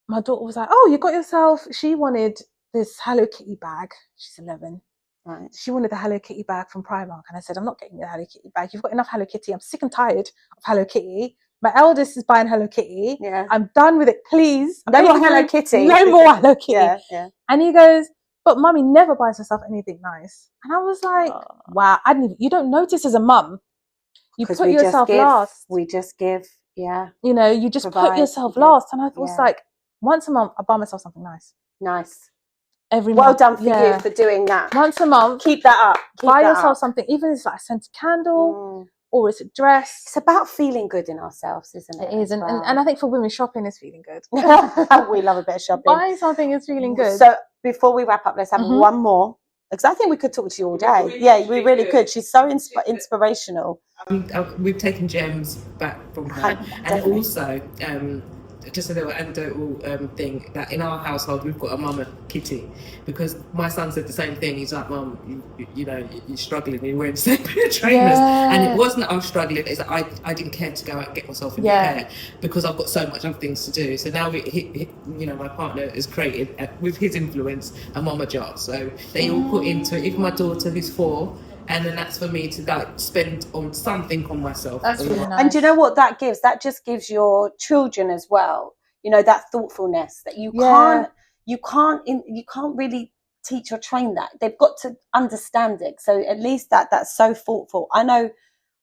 my daughter was like, "Oh, you got yourself." She wanted this Hello Kitty bag. She's 11. Right. She wanted the Hello Kitty bag from Primark, and I said, "I'm not getting you the Hello Kitty bag. You've got enough Hello Kitty. I'm sick and tired of Hello Kitty. My eldest is buying Hello Kitty. Yeah. I'm done with it. Please, No more Hello Kitty. No more Hello Kitty." Yeah, yeah. And he goes, "But mummy never buys herself anything nice." And I was like, "Wow, you don't notice as a mum. You put yourself last. We just give, yeah. You know, you just Provide, put yourself last." And I was yeah. like, once a month, I buy myself something nice. Nice. Every Well month. done for you for doing that. Once a month. Keep that up. Buy yourself something, even if it's like a scented candle or it's a dress. It's about feeling good in ourselves, isn't it? It is. And I think for women, shopping is feeling good. We love a bit of shopping. Buying something is feeling good. So before we wrap up, let's have one more. Because I think we could talk to you all day. Yeah, we really could. She's so inspirational. We've taken gems back from her. And also, just a little anecdotal thing, that in our household we've got a mama kitty, because my son said the same thing. He's like, "Mum, you know, you're struggling, you're wearing the same pair of trainers." And it wasn't that I was struggling, it's that I didn't care to go out and get myself in the hair because I've got so much other things to do. So now you know, my partner has created, with his influence, a mama jar, so they all put into it, even my daughter who's 4. And then that's for me to like spend on something on myself. That's really nice. And do you know what that gives? That just gives your children as well, you know, that thoughtfulness that you can't really teach or train that. They've got to understand it. So at least that's so thoughtful. I know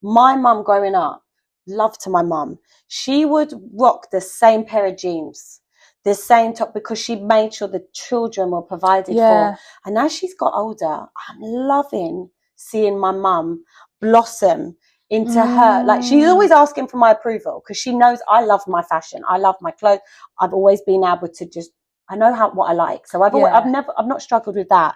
my mum growing up, love to my mum, she would rock the same pair of jeans, the same top, because she made sure the children were provided for. And as she's got older, I'm loving seeing my mum blossom into her. Like, she's always asking for my approval because she knows I love my fashion, I love my clothes. I've always been able to I know what I like, so I've not struggled with that.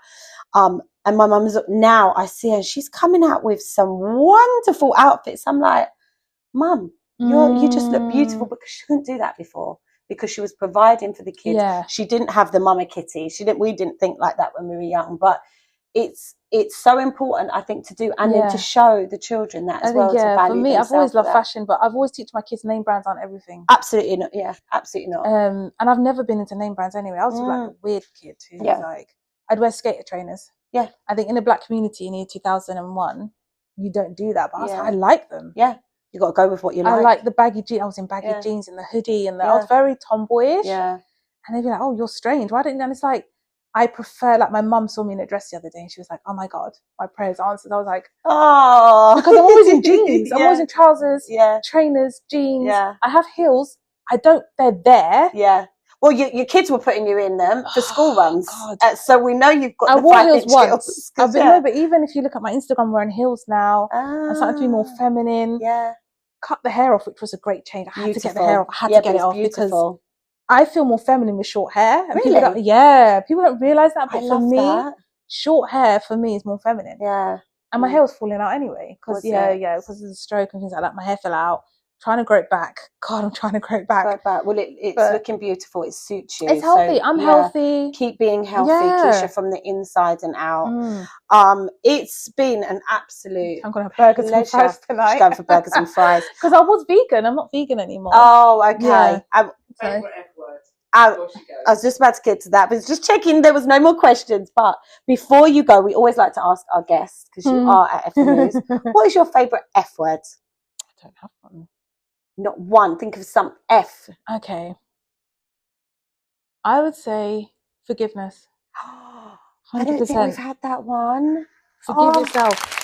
And my mum's, now I see her, she's coming out with some wonderful outfits. I'm like, "Mum, you just look beautiful," because she couldn't do that before, because she was providing for the kids. She didn't have the mama kitty. We didn't think like that when we were young, but it's so important, I think, to do, and then to show the children that as well. To value for me, I've always loved fashion, but I've always teach my kids name brands aren't everything. Absolutely not. Yeah, absolutely not. And I've never been into name brands anyway. I was like a weird kid who was like, I'd wear skater trainers. Yeah, I think in the black community in year 2001, you don't do that, but I like them. Yeah, you got to go with what you like. I like the baggy jeans. I was in baggy jeans and the hoodie, and I was very tomboyish. Yeah, and they'd be like, "Oh, you're strange. Why don't you?" And it's like, I prefer, like, my mum saw me in a dress the other day and she was like, "Oh my God, my prayers answered." I was like, "Oh," because I'm always in jeans. I'm always in trousers, trainers, jeans. Yeah. I have heels. They're there. Yeah. Well, your kids were putting you in them for school runs. So we know you've got the 5-inch heels. I wore heels once. No, but even if you look at my Instagram, I'm wearing heels now. I'm starting to be more feminine. Yeah. Cut the hair off, which was a great change. I had to get the hair off. I had to get it off because I feel more feminine with short hair. And really? People don't realise that, but for me, short hair for me is more feminine. Yeah. And my hair was falling out anyway, because because of the stroke and things like that. My hair fell out. Trying to grow it back. God, I'm trying to grow it back. Well, it's looking beautiful. It suits you. It's healthy. So, I'm healthy. Keep being healthy, Keisha, from the inside and out. It's been an absolute I'm going to have burgers and fries tonight. She's going for burgers and fries. Because I was vegan. I'm not vegan anymore. Oh, okay. Favorite F word. I was just about to get to that, but just checking there was no more questions. But before you go, we always like to ask our guests, because you are at F News, what is your favourite F word? I don't have one. Not one. Think of some F. Okay. I would say forgiveness. 100%. I don't think we've had that one. Forgive yourself.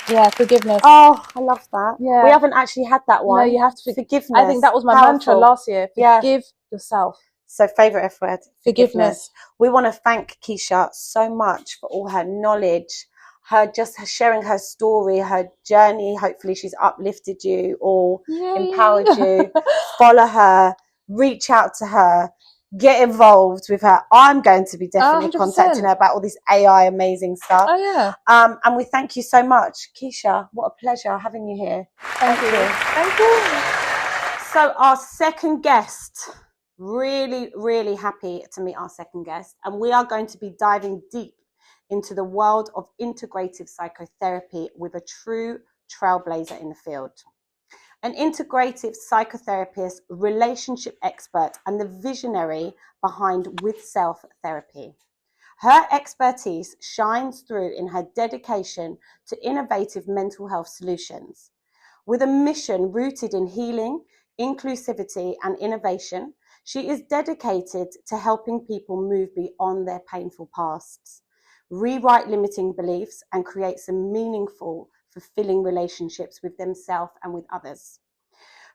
Yeah, forgiveness. Oh, I love that. Yeah. We haven't actually had that one. No, you have to forgiveness. I think that was my mantra last year. Forgive yourself. So, favourite F word? Forgiveness. We want to thank Keisha so much for all her knowledge, her sharing her story, her journey. Hopefully she's uplifted you or empowered you. Follow her, reach out to her, get involved with her. I'm going to be definitely 100%. Contacting her about all this AI amazing stuff. Oh yeah. And we thank you so much. Keisha, what a pleasure having you here. Thank you. Thank you. So our second guest, really, really happy to meet our second guest. And we are going to be diving deep into the world of integrative psychotherapy with a true trailblazer in the field. An integrative psychotherapist, relationship expert, and the visionary behind With Self Therapy. Her expertise shines through in her dedication to innovative mental health solutions. With a mission rooted in healing, inclusivity, and innovation, she is dedicated to helping people move beyond their painful pasts, rewrite limiting beliefs, and create some meaningful, fulfilling relationships with themselves and with others.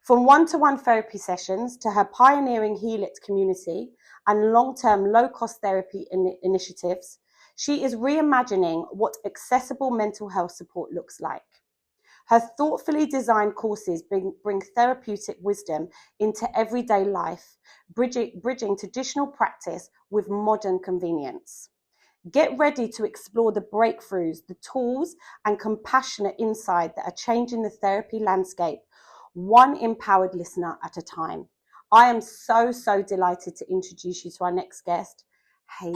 From one-to-one therapy sessions to her pioneering Heal It community and long-term low-cost therapy initiatives, she is reimagining what accessible mental health support looks like. Her thoughtfully designed courses bring therapeutic wisdom into everyday life, bridging traditional practice with modern convenience. Get ready to explore the breakthroughs, the tools, and compassionate insight that are changing the therapy landscape, one empowered listener at a time. I am so delighted to introduce you to our next guest, Hailey.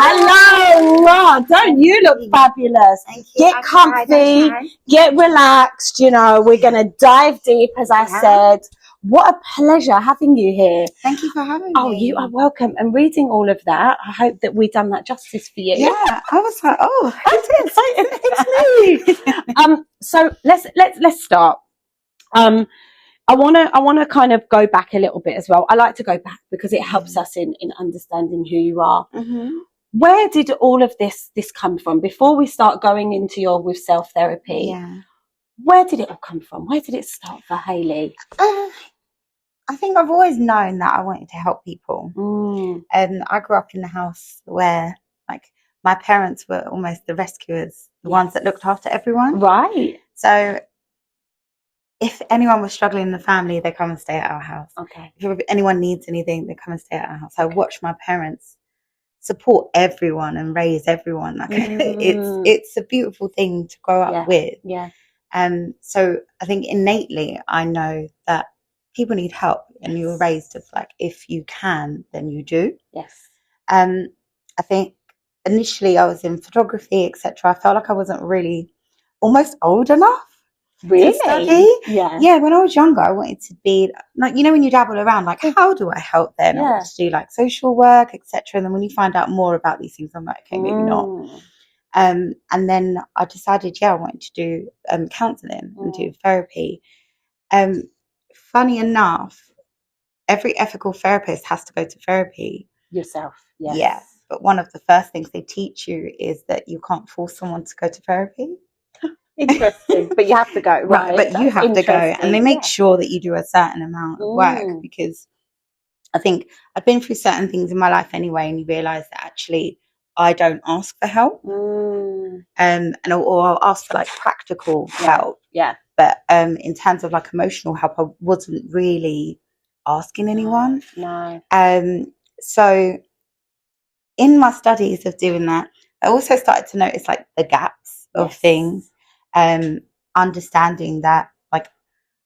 Hello, Rod. Don't you look fabulous? Thank you. Get comfy, get relaxed. You know, we're going to dive deep, as I said. What a pleasure having you here. Thank you for having me. Oh, you are welcome. And reading all of that, I hope that we've done that justice for you. Yeah, I was like, oh, it's me. So let's start. I wanna kind of go back a little bit as well. I like to go back because it helps us in understanding who you are. Mm-hmm. Where did all of this come from? Before we start going into your With Self Therapy, where did it all come from? Where did it start for Hailey? I think I've always known that I wanted to help people. And I grew up in a house where, like, my parents were almost the rescuers, the ones that looked after everyone. Right. So if anyone was struggling in the family, they come and stay at our house. Okay. If anyone needs anything, they come and stay at our house. I watched my parents support everyone and raise everyone. Like it's a beautiful thing to grow up with. Yeah. So I think innately I know that people need help, and you were raised as like, if you can, then you do. Yes. I think initially I was in photography, etc. I felt like I wasn't really almost old enough. Really? To study. Yeah. Yeah, when I was younger, I wanted to be like, you know, when you dabble around, like, how do I help them? I wanted to do like social work, etc. And then when you find out more about these things, I'm like, okay, maybe not. And then I decided, I wanted to do counselling and do therapy. Funny enough, every ethical therapist has to go to therapy. Yourself. Yes. Yeah. But one of the first things they teach you is that you can't force someone to go to therapy. Interesting, but you have to go, right? But you have to go, and they make sure that you do a certain amount of work, because I think I've been through certain things in my life anyway, and you realise that actually I don't ask for help, or I'll ask for like practical help. Yeah. But in terms of like emotional help, I wasn't really asking anyone. No. So in my studies of doing that, I also started to notice like the gaps of things. Understanding that like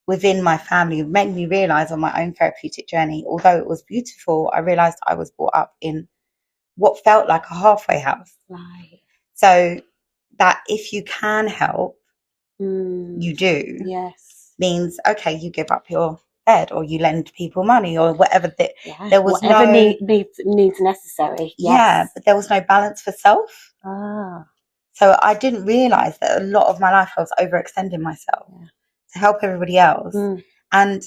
within my family made me realize on my own therapeutic journey, although it was beautiful, I realized I was brought up in what felt like a halfway house. Right. So that if you can help, you do. Yes. Means, okay, you give up your bed, or you lend people money, or whatever. There was whatever no needs necessary. Yeah, but there was no balance for self. So I didn't realise that a lot of my life I was overextending myself to help everybody else. And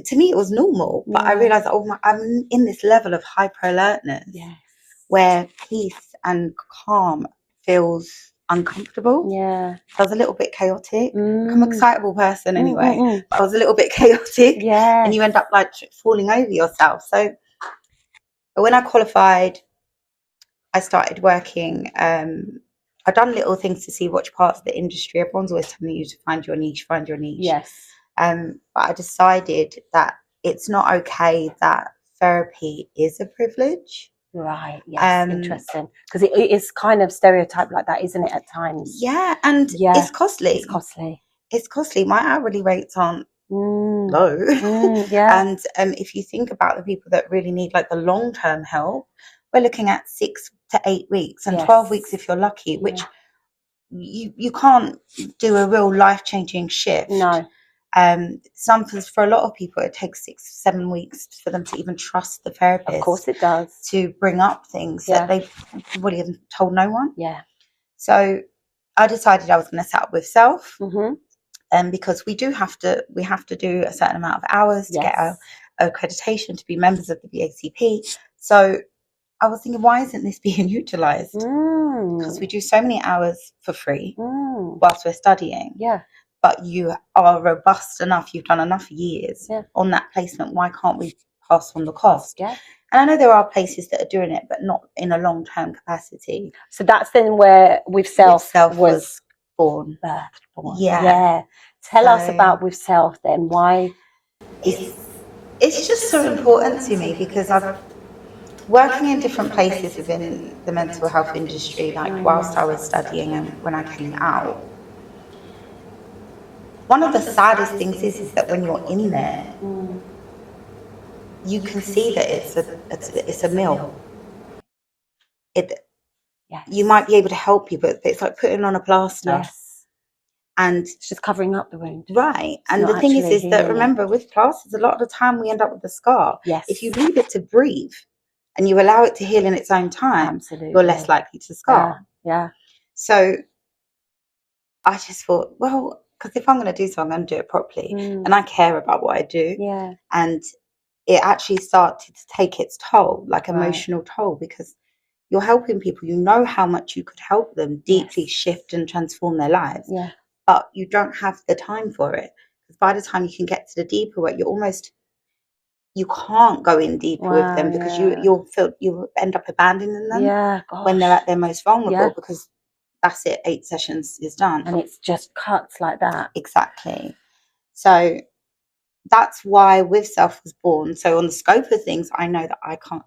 to me it was normal, but I realised I'm in this level of hyper alertness where peace and calm feels uncomfortable. Yeah. So I was a little bit chaotic. I'm an excitable person anyway, but I was a little bit chaotic. Yeah. And you end up like falling over yourself. So when I qualified, I started working. I've done little things to see which parts of the industry. Everyone's always telling you to find your niche. Yes. But I decided that it's not okay that therapy is a privilege. Right. Yes. Interesting. Because it is kind of stereotyped like that, isn't it, at times? Yeah. And it's costly. It's costly. It's costly. My hourly rates aren't low. Yeah. And if you think about the people that really need like the long-term help, we're looking at 6 to 8 weeks and 12 weeks if you're lucky, which you can't do a real life-changing shift. No. For a lot of people, it takes 6, 7 weeks for them to even trust the therapist. Of course it does. To bring up things that they would have told no one. Yeah. So I decided I was going to set up with Self, Mm-hmm. because we have to do a certain amount of hours to get our accreditation to be members of the BACP. So I was thinking, why isn't this being utilised? Because we do so many hours for free whilst we're studying. Yeah. But you are robust enough, you've done enough years on that placement, why can't we pass on the cost? Yeah. And I know there are places that are doing it, but not in a long-term capacity. So that's then where With Self was born. Birthed. Yeah. Tell us about With Self then. Why? It's just so important to me because I've working in different places within the mental health industry, like whilst I was studying and when I came out. One of the saddest things is that when you're in there, you can see that it's a mill. You might be able to help people, but it's like putting on a plaster. Yes. And it's just covering up the wound. Right. And the thing is that, remember, with plasters, a lot of the time we end up with a scar. Yes. If you leave it to breathe and you allow it to heal in its own time, you're less likely to scar. Yeah. So I just thought, well, because if I'm going to do something, I'm going to do it properly. And I care about what I do. Yeah. And it actually started to take its toll, like emotional toll, because you're helping people. You know how much you could help them deeply shift and transform their lives. Yeah. But you don't have the time for it. Because by the time you can get to the deeper work, you can't go in deeper with them because you'll end up abandoning them when they're at their most vulnerable because that's it, 8 sessions is done. And it's just cuts like that. Exactly. So that's why With Self was born. So on the scope of things, I know that I can't,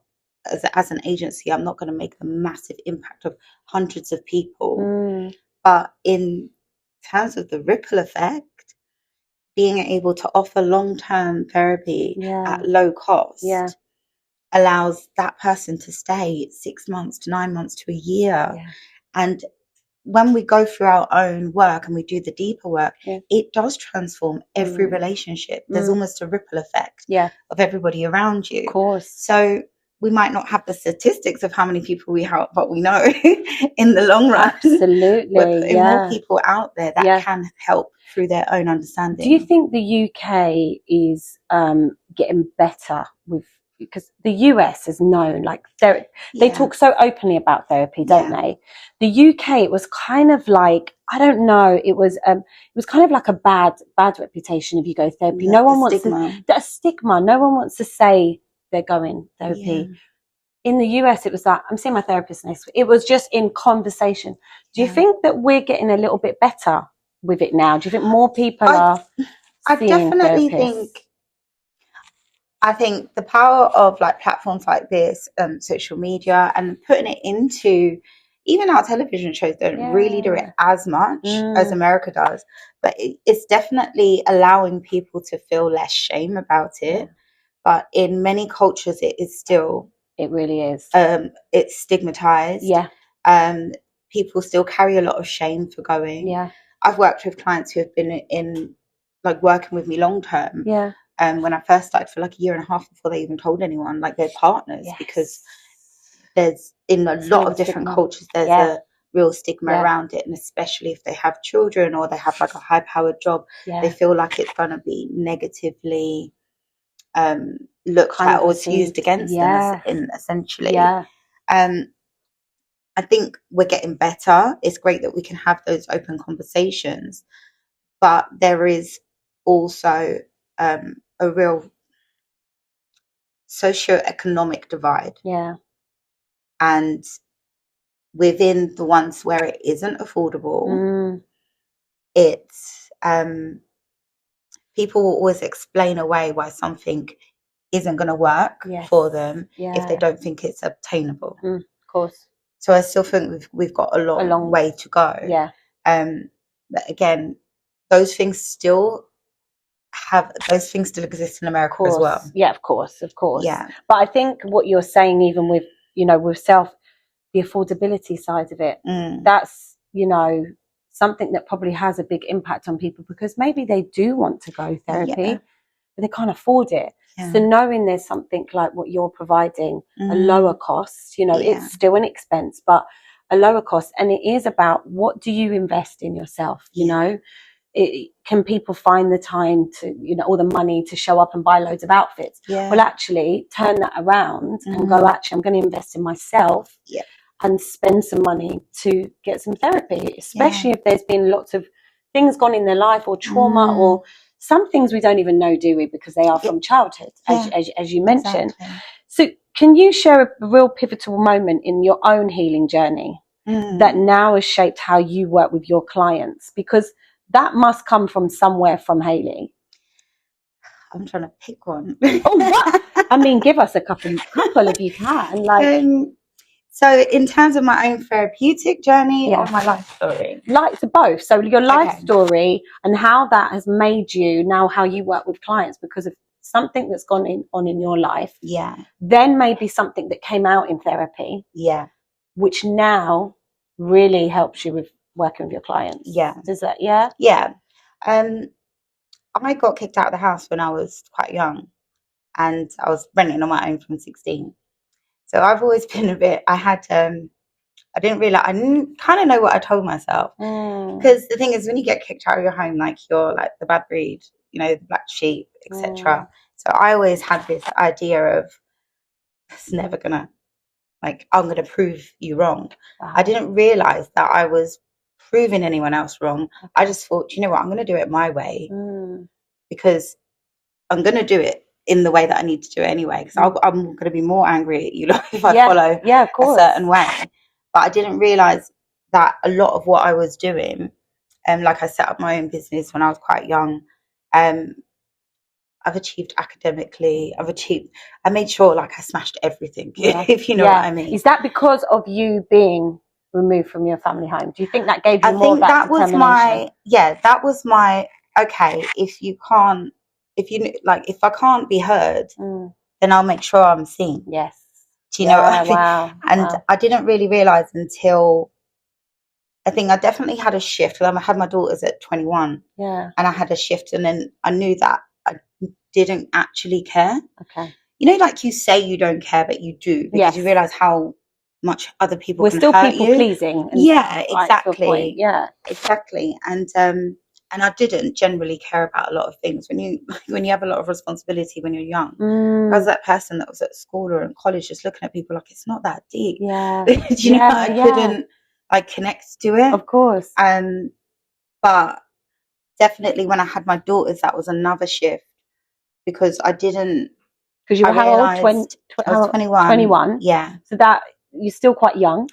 as an agency, I'm not going to make the massive impact of hundreds of people. But in terms of the ripple effect, being able to offer long-term therapy at low cost allows that person to stay 6 months to 9 months to a year. Yeah. And when we go through our own work and we do the deeper work, it does transform every relationship. There's almost a ripple effect of everybody around you. Of course. So we might not have the statistics of how many people we help, but we know in the long run. Absolutely. But there are more people out there that can help through their own understanding. Do you think the UK is getting better with, because the US is known, like they talk so openly about therapy, don't they? The UK, it was kind of like, I don't know, it was kind of like a bad reputation if you go therapy. No one wants a stigma. No one wants to say they're going therapy. In the US, it was like, I'm seeing my therapist next week. It was just in conversation. Do you think that we're getting a little bit better with it now? Do you think more people are seeing definitely therapists? I think the power of like platforms like this, social media, and putting it into even our television shows don't really do it as much as America does, but it's definitely allowing people to feel less shame about it. But in many cultures, it is still. It really is. It's stigmatized. People still carry a lot of shame for going. I've worked with clients who have been in like working with me long term. When I first started, for like a year and a half before they even told anyone, like their partners, because there's in a lot of different cultures there's a real stigma around it, and especially if they have children or they have like a high powered job, they feel like it's going to be negatively looked at or it's used against them essentially. I think we're getting better. It's great that we can have those open conversations, but there is also a real socio-economic divide. And within the ones where it isn't affordable, it's people will always explain away why something isn't going to work for them if they don't think it's obtainable. Of course. So I still think we've got a long way to go. But again, those things still exist in America as well. Of course. But I think what you're saying, even with you know, with the affordability side of it, that's, you know, something that probably has a big impact on people, because maybe they do want to go therapy, but they can't afford it. So knowing there's something like what you're providing, a lower cost, you know, it's still an expense, but a lower cost. And it is about, what do you invest in yourself? You know, can people find the time to, you know, all the money to show up and buy loads of outfits? Well, actually turn that around and go, actually, I'm going to invest in myself and spend some money to get some therapy, especially if there's been lots of things gone in their life, or trauma, or some things we don't even know, do we? Because they are from childhood, as you mentioned. So can you share a real pivotal moment in your own healing journey that now has shaped how you work with your clients? Because that must come from somewhere from Hailey. I'm trying to pick one. Oh, what? I mean, give us a couple if you can. Like, so in terms of my own therapeutic journey or my life story? Like to both. So your life story and how that has made you now how you work with clients because of something that's gone on in your life. Then maybe something that came out in therapy. Which now really helps you with working with your clients. Does that, I got kicked out of the house when I was quite young, and I was renting on my own from 16. So I've always been a bit, I didn't kind of know what I told myself. Because the thing is, when you get kicked out of your home, like, you're like the bad breed, you know, the black sheep, etc. So I always had this idea of, it's never gonna, like, I'm gonna prove you wrong. I didn't realize that I was proving anyone else wrong. I just thought, you know what, I'm gonna do it my way, because I'm gonna do it in the way that I need to do it anyway, because I'm going to be more angry at you if I follow a certain way. But I didn't realize that a lot of what I was doing, like, I set up my own business when I was quite young. I've achieved academically. I made sure, like, I smashed everything, if you know what I mean. Is that because of you being removed from your family home? Do you think that gave you more of that determination? That was my, okay, if I can't be heard, then I'll make sure I'm seen. Do you know what I mean? And I didn't really realize until, I think I definitely had a shift. I had my daughters at 21. And I had a shift, and then I knew that I didn't actually care. You know, like, you say you don't care, but you do, because you realize how much other people can hurt you. We're still people pleasing. Exactly. Exactly. And I didn't generally care about a lot of things. When you have a lot of responsibility when you're young, I was that person that was at school or in college just looking at people like, it's not that deep. Do you know, I couldn't connect to it. Of course. But definitely when I had my daughters, that was another shift, because I didn't. Because you were how old? I was 21. 21. So that you're still quite young.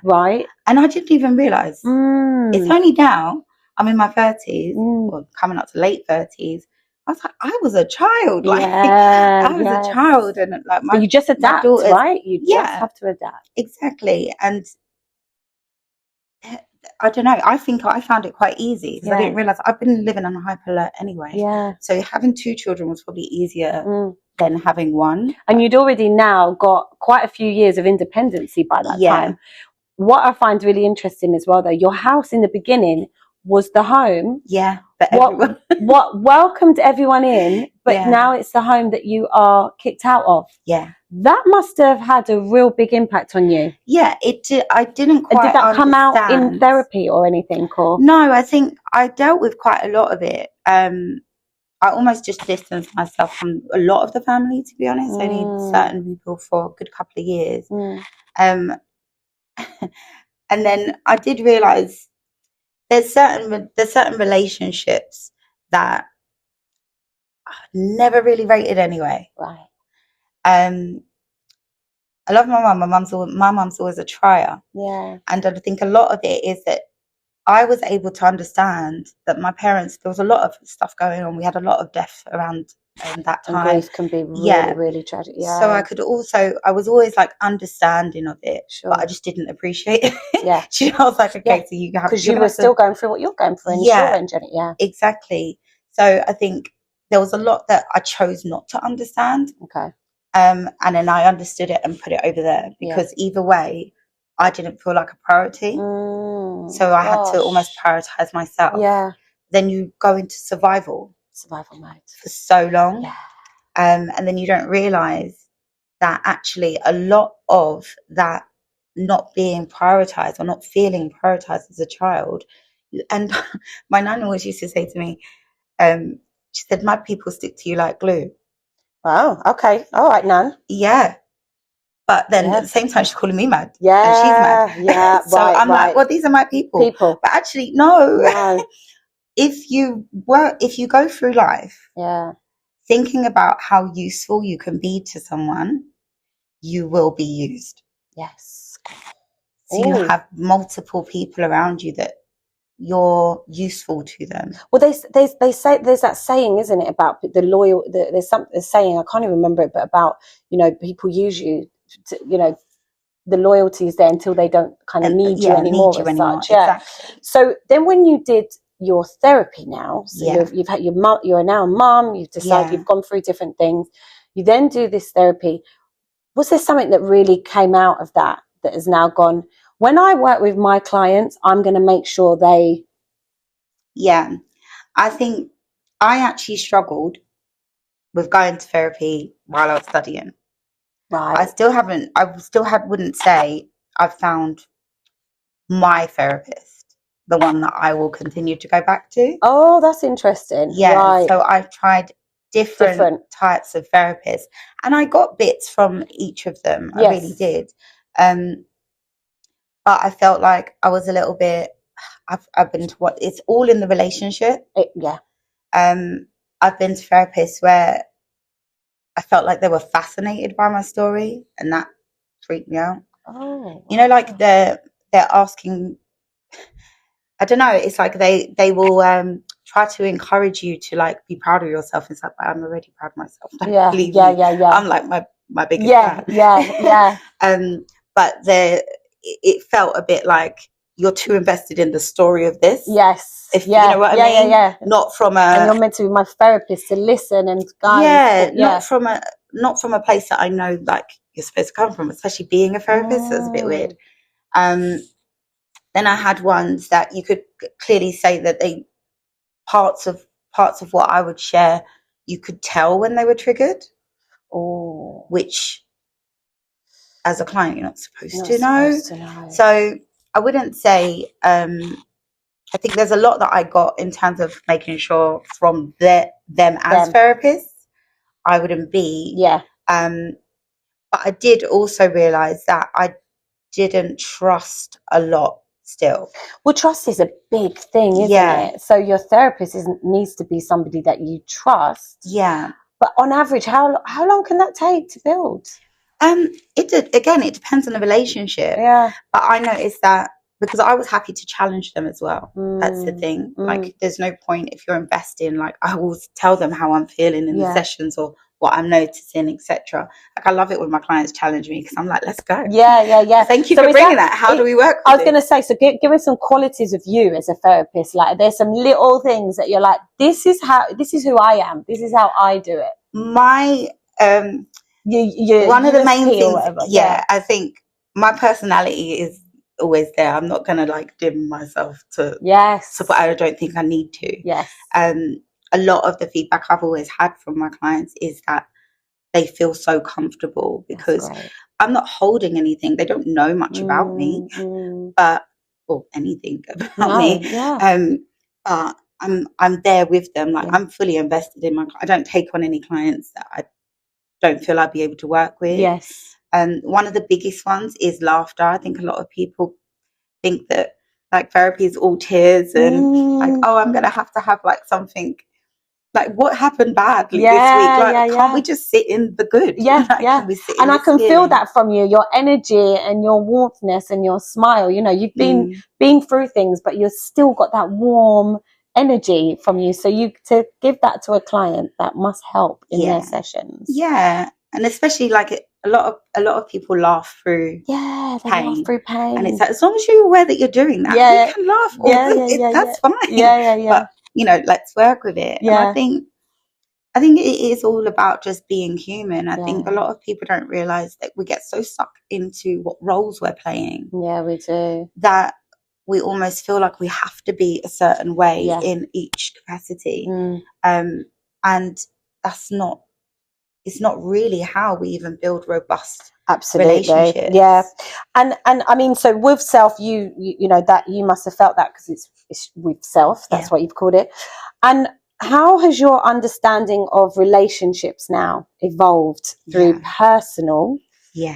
Right. And I didn't even realize. It's only now. I'm in my 30s, or coming up to late 30s. I was like, I was a child. I was a child, and like, you just adapt, right? You just have to adapt. Exactly. And I don't know. I think I found it quite easy, because I didn't realize I've been living on a hyper alert anyway. So having 2 children was probably easier than having 1. And you'd already now got quite a few years of independency by that time. What I find really interesting as well, though, your house in the beginning was the home but everyone what welcomed everyone in, but now it's the home that you are kicked out of. That must have had a real big impact on you. It did. I didn't quite did that understand. come out in therapy or anything, or no? I think I dealt with quite a lot of it. I almost just distanced myself from a lot of the family, to be honest. Only certain people for a good couple of years. And then I did realize there's certain relationships that I never really rated anyway. I love my mum. My mum's always a trier. And I think a lot of it is that I was able to understand that my parents, there was a lot of stuff going on. We had a lot of death around that time. And grief can be really, really tragic. So I was always like understanding of it, but I just didn't appreciate it. I was like, okay, so you have, because you were still going through what you're going through, and exactly. So I think there was a lot that I chose not to understand. And then I understood it and put it over there, because either way, I didn't feel like a priority. So I had to almost prioritize myself. Yeah. Then you go into survival Mode for so long. Yeah. And then you don't realize that actually a lot of that not being prioritized or not feeling prioritized as a child. And my nan always used to say to me, she said, mad people stick to you like glue. Wow. Okay. All right, Nan. Yeah. But then at the same time, she's calling me mad. Yeah. And she's mad. Yeah. So I'm like, well, these are my people. But actually, no. If you go through life thinking about how useful you can be to someone, you will be used. Yes. So you have multiple people around you that you're useful to them. Well, they say there's that saying, isn't it, about the loyal? There's something saying, I can't even remember it, but about, you know, people use you to, you know, the loyalty is there until they don't kind of need you anymore. Exactly. So then when you did your therapy now, so you've had you're now a mum, you've decided you've gone through different things, you then do this therapy. Was there something that really came out of that has now gone, when I work with my clients, I'm going to make sure they... Yeah, I think I actually struggled with going to therapy while I was studying. Right. I wouldn't say I've found my therapist, the one that I will continue to go back to. Oh, that's interesting. Yeah, right. So I've tried different types of therapists, and I got bits from each of them. I really did. But I felt like I was a little bit, I've been to it's all in the relationship. I've been to therapists where I felt like they were fascinated by my story, and that freaked me out. Oh, you know, like they're asking, I don't know, it's like they will try to encourage you to like be proud of yourself. It's like, I'm already proud of myself. I'm like my biggest fan. But it felt a bit like you're too invested in the story of this. Yes. If you know what I mean? Yeah. Not from a... And you're meant to be my therapist to listen and guide. Not from a place that I know like you're supposed to come from, especially being a therapist. That's a bit weird. Then I had ones that you could clearly say that they parts of what I would share, you could tell when they were triggered. Oh. Which as a client you're not supposed to know. So I wouldn't say I think there's a lot that I got in terms of making sure from them as therapists I wouldn't be. But I did also realise that I didn't trust a lot still. Well, trust is a big thing, isn't it? So your therapist needs to be somebody that you trust. Yeah. But on average, how long can that take to build? It depends on the relationship. Yeah. But I noticed that because I was happy to challenge them as well. That's the thing. Like, there's no point if you're investing. Like, I will tell them how I'm feeling in the sessions or what I'm noticing, etc. Like, I love it when my clients challenge me because I'm like, let's go. Yeah. Thank you for bringing that. How do we work with I was going to say, so give us some qualities of you as a therapist. Like, there's some little things that you're like, this is who I am. This is how I do it. My one of the main things, I think my personality is always there. I'm not gonna like dim myself to support. I don't think I need to. A lot of the feedback I've always had from my clients is that they feel so comfortable because I'm not holding anything. They don't know much about me, or anything about me. But I'm there with them. Like I'm fully invested in I don't take on any clients that I don't feel I'd be able to work with. One of the biggest ones is laughter. I think a lot of people think that like therapy is all tears and like, oh, I'm gonna have like something like what happened badly this week. Like, can't we just sit in the good? And I can feel that from you, your energy and your warmthness and your smile. You know, you've been through things, but you've still got that warm energy from you. So to give that to a client, that must help in their sessions. Yeah. And especially like a lot of people laugh through laugh through pain. And it's like, as long as you're aware that you're doing that, you can laugh. That's fine. But, you know, let's work with it. And I think I think it is all about just being human. I think a Yeah. lot of people don't realize that we get so stuck into what roles we're playing Yeah, we do. that we almost feel like we have to be a certain way Yeah. in each capacity. Mm. And that's not, it's not really how we even build robust Absolutely. relationships. Yeah. And I mean, so with self, you know that you must have felt that because it's with self. That's what you've called it. And how has your understanding of relationships now evolved through personal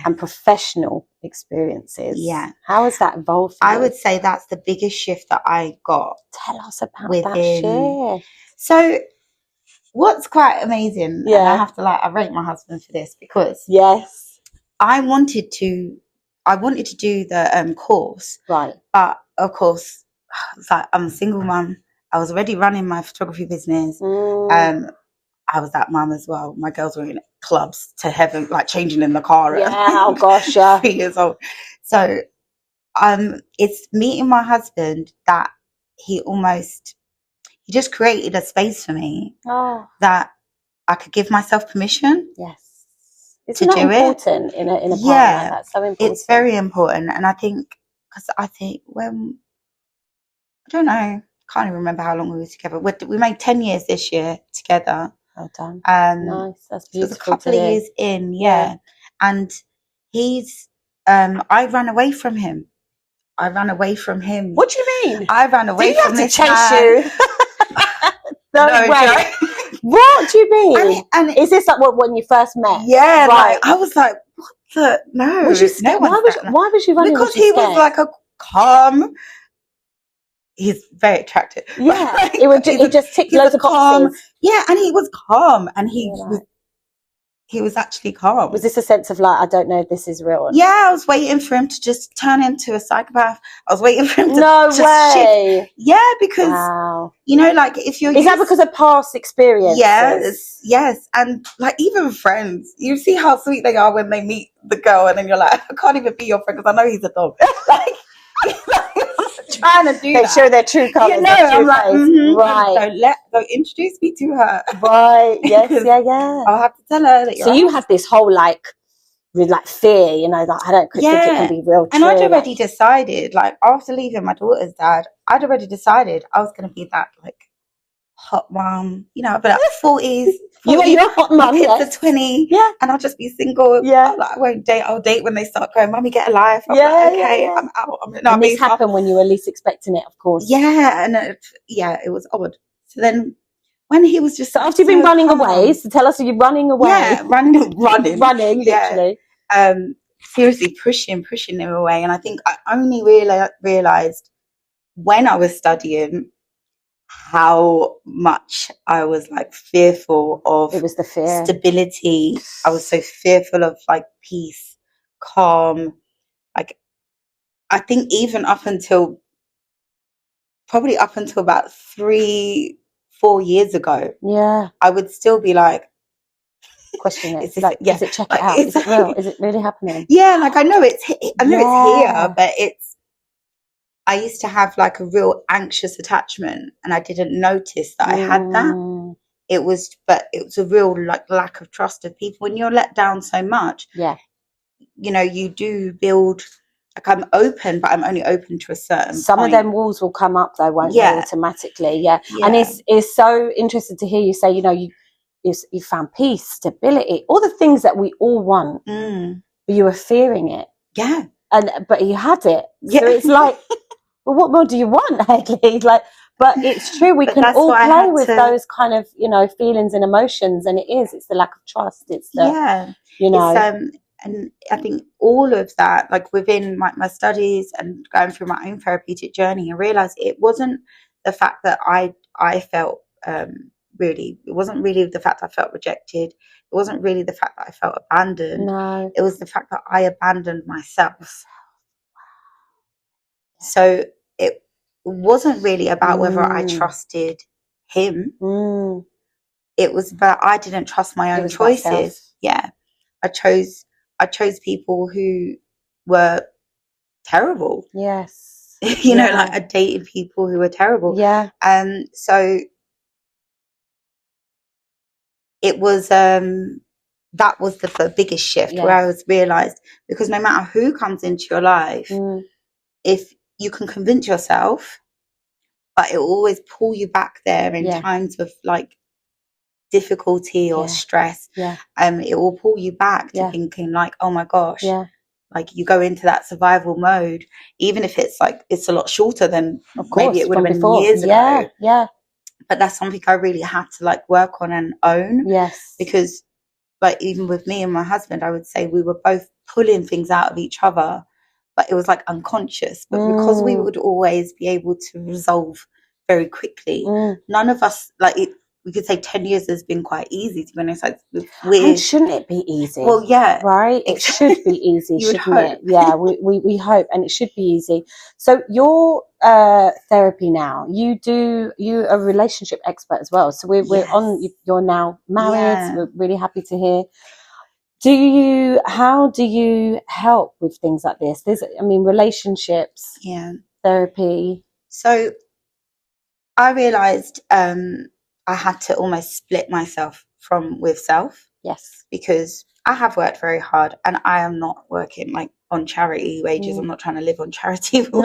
and professional experiences? Yeah. How has that evolved for I you? would say that's the biggest shift that I got. Tell us about within- that shift. So what's quite amazing, and I Yeah. have to I rate my husband for this, because Yes. I wanted to do the course, Right. but of course, it's like I'm a single mum. I was already running my photography business. Mm. I was that mum as well. My girls were in clubs to heaven, like changing in the car. Yeah. At, Oh gosh. Yeah. 3 years old. So it's meeting my husband that he just created a space for me Oh. that I could give myself permission. Yes. It's to not do it. important in a partner. Yeah. That's so important. It's very important. And I think, because I think when, I don't know, can't even remember how long we were together. We made 10 years this year together. Well done. Nice. That's It was beautiful. a couple of years in, yeah. And he's, I ran away from him. What do you mean? I ran away Did he from have to this chase man. you? No way. Joe. What do you mean? And Is this like when you first met? yeah, Right. like I was like, what the? No, Was you scared? no one's Why was you running? because Was you he scared? was like a calm. He's very attractive. Yeah, Like, it just ticked he loads was of calm. boxes. Yeah, and he was calm, and Yeah, he was actually calm. Was this a sense of like, I don't know if this is real? Yeah, I was waiting for him to just turn into a psychopath. I was waiting for him to No just way. shift. Yeah, because Wow. you know, like if you're Is that because of past experiences? Yes, and like even friends, you see how sweet they are when they meet the girl, and then you're like, I can't even be your friend because I know he's a dog. Like, trying to do They that. show their true colours. You know, their true I'm like, face. Right. Don't introduce me to her. Right. Yes. Yeah. I'll have to tell her that. So you had this whole like fear, you know, like I don't think it can be real. And I'd already decided, like after leaving my daughter's dad, I'd already decided I was going to be that like hot mom, you know, but at 40s. You're a hot mum. My kids Yes. are 20, Yeah. and I'll just be single. Yeah. I won't date. I'll date when they start going, Mommy, get a life. I'm Yeah, like, okay, yeah. I'm out. And this happened when you were least expecting it, of course. Yeah, and it was odd. So then, when he was just So after you've been running away, so tell us, are you running away? Yeah, running, running, literally. Yeah. Seriously, pushing him away, and I think I only realized when I was studying how much I was like fearful of. It was the fear. Stability. I was so fearful of like peace, calm. Like I think even probably up until about 3-4 years ago, Yeah, I would still be like, question it. Is this- Like, yeah, is it check like, it out? Is it it's real? like- Is it really happening? yeah, like I know it's here, Yeah. but I used to have like a real anxious attachment, and I didn't notice that I had that. Mm, It was a real like lack of trust of people. When you're let down so much, yeah. you know, you do build. Like I'm open, but I'm only open to a certain Some point. of them walls will come up though, won't Yeah. they? Automatically, yeah. Yeah. And it's so interesting to hear you say, you know, you found peace, stability, all the things that we all want, but you were fearing it. Yeah. But you had it. Yeah. So it's like, well, what more do you want, Hailey? Like, but it's true. We But can that's all why I play had with to- those kind of, you know, feelings and emotions, and it's the lack of trust. It's the, Yeah. you know, and I think all of that, like within my studies and going through my own therapeutic journey, I realized it wasn't the fact that I felt it wasn't really the fact that I felt rejected. It wasn't really the fact that I felt abandoned. no. It was the fact that I abandoned myself. So it wasn't really about whether I trusted him. Mm. It was about I didn't trust my It own was about self. choices. Yeah. I chose people who were terrible. Yes. You know, Yeah. like I dated people who were terrible. Yeah. So it was that was the biggest shift where I was realized, because no matter who comes into your life, if you can convince yourself, but it will always pull you back there in times of like difficulty or stress. It will pull you back to thinking like, oh my gosh, like you go into that survival mode, even if it's like it's a lot shorter than maybe it would have been years ago. But that's something I really had to like work on and own. Because like even with me and my husband, I would say we were both pulling things out of each other, but it was like unconscious. But because we would always be able to resolve very quickly, none of us, like it, we could say 10 years has been quite easy, to be honest. Like, and shouldn't it be easy? Well, yeah. Right? It should be easy, shouldn't hope. it? Yeah, we hope, and it should be easy. So your therapy now, you're a relationship expert as well. So we're on, you're now married. We're really happy to hear. How do you help with things like this? Relationships, therapy. So I realized I had to almost split myself from with self. Yes. Because I have worked very hard, and I am not working like on charity wages. I'm not trying to live on charity wages. You're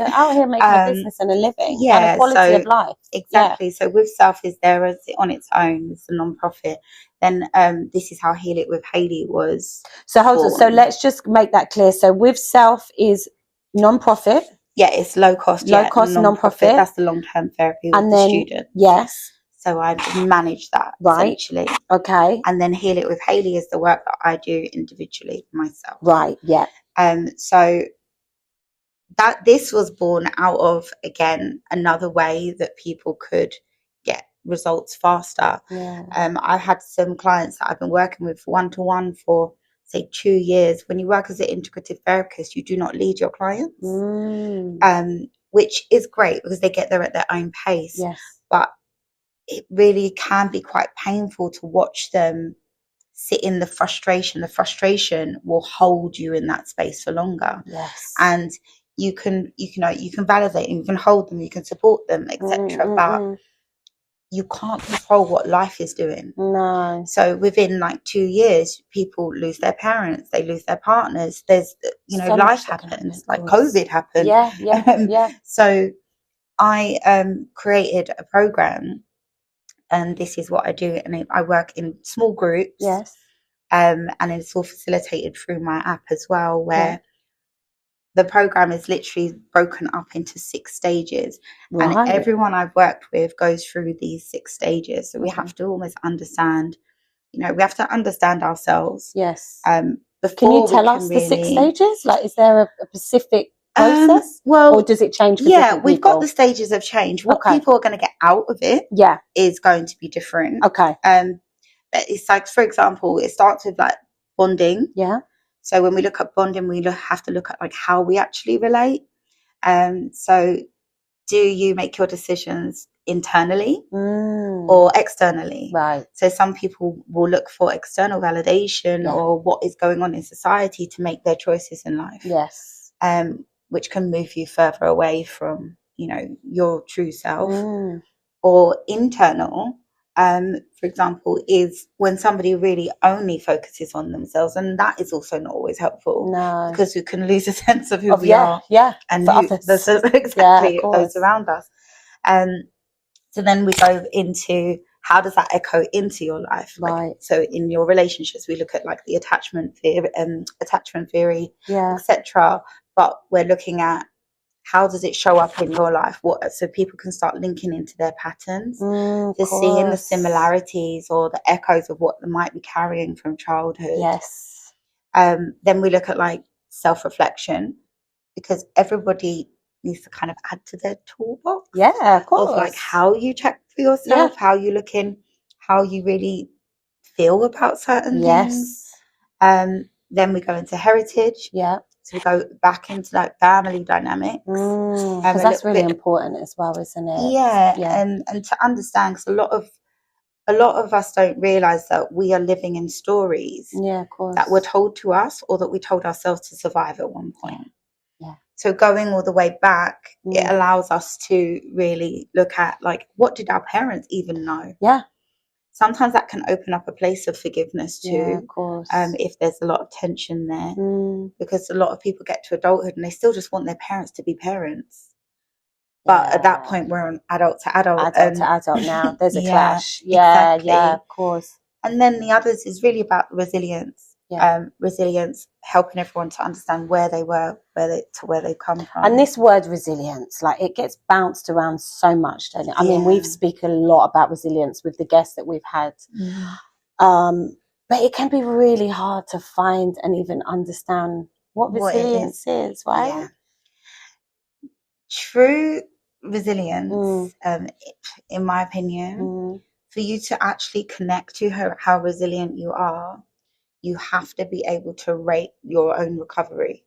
out here making a business and a living and a quality of life. Exactly. So with self is there as on its own. It's a non-profit. Then this is how Heal It with Hailey was. So hold on. So let's just make that clear. So with self is non-profit. Yeah, it's low cost. Low cost non-profit. That's the long-term therapy with the students. Yes. So I manage that essentially. Okay. And then Heal It with Hailey is the work that I do individually myself. Right. Yeah. So that this was born out of, again, another way that people could get results faster. I've had some clients that I've been working with one-to-one for say 2 years. When you work as an integrative therapist, you do not lead your clients, which is great because they get there at their own pace. Yes. But it really can be quite painful to watch them sit in the frustration. The frustration will hold you in that space for longer. Yes. And you can validate and you can hold them, you can support them, etc. But you can't control what life is doing. No. So within like 2 years, people lose their parents, they lose their partners. There's so life happens, like COVID happened. Yeah. So I created a program. And this is what I do, and I work in small groups. Yes. And it's all facilitated through my app as well, where the program is literally broken up into 6 stages. Right. And everyone I've worked with goes through these 6 stages. So we have to almost understand, we have to understand ourselves. Yes. Can you tell us the 6 stages? Like, is there a specific process? Or does it change for different people? We've got the stages of change. What people are going to get out of it is going to be different. Okay. But it's like, for example, it starts with like bonding. Yeah. So when we look at bonding, we have to look at like how we actually relate. So do you make your decisions internally or externally? Right. So some people will look for external validation or what is going on in society to make their choices in life. Yes. Which can move you further away from, your true self. Or internal, for example, is when somebody really only focuses on themselves, and that is also not always helpful. No, because we can lose a sense of who we are. Yeah, and others. Exactly those around us. So then we go into how does that echo into your life? Right. Like, so in your relationships, we look at like the attachment theory, etc. But we're looking at how does it show up in your life? So people can start linking into their patterns, seeing the similarities or the echoes of what they might be carrying from childhood. Yes. Then we look at like self-reflection, because everybody needs to kind of add to their toolbox. Yeah, of course. Of like how you check for yourself, how you look in, how you really feel about certain things. Then we go into heritage. Yeah. So we go back into like family dynamics. Because that's really important as well, isn't it? Yeah. And to understand, because a lot of us don't realise that we are living in stories of course, that were told to us or that we told ourselves to survive at one point. Yeah. So going all the way back, it allows us to really look at like, what did our parents even know? Yeah. sometimes that can open up a place of forgiveness too. Yeah, of course. If there's a lot of tension there, because a lot of people get to adulthood and they still just want their parents to be parents. But at that point, we're on adult to adult. Now. There's a Yeah, clash. Yeah, exactly. yeah, of course. And then the others is really about resilience. Resilience, helping everyone to understand where they were, where they come from. And this word resilience, like, it gets bounced around so much, don't it? I mean, we've spoken a lot about resilience with the guests that we've had. But it can be really hard to find and even understand what resilience is, right? Yeah. True resilience, in my opinion, for you to actually connect to how resilient you are, you have to be able to rate your own recovery.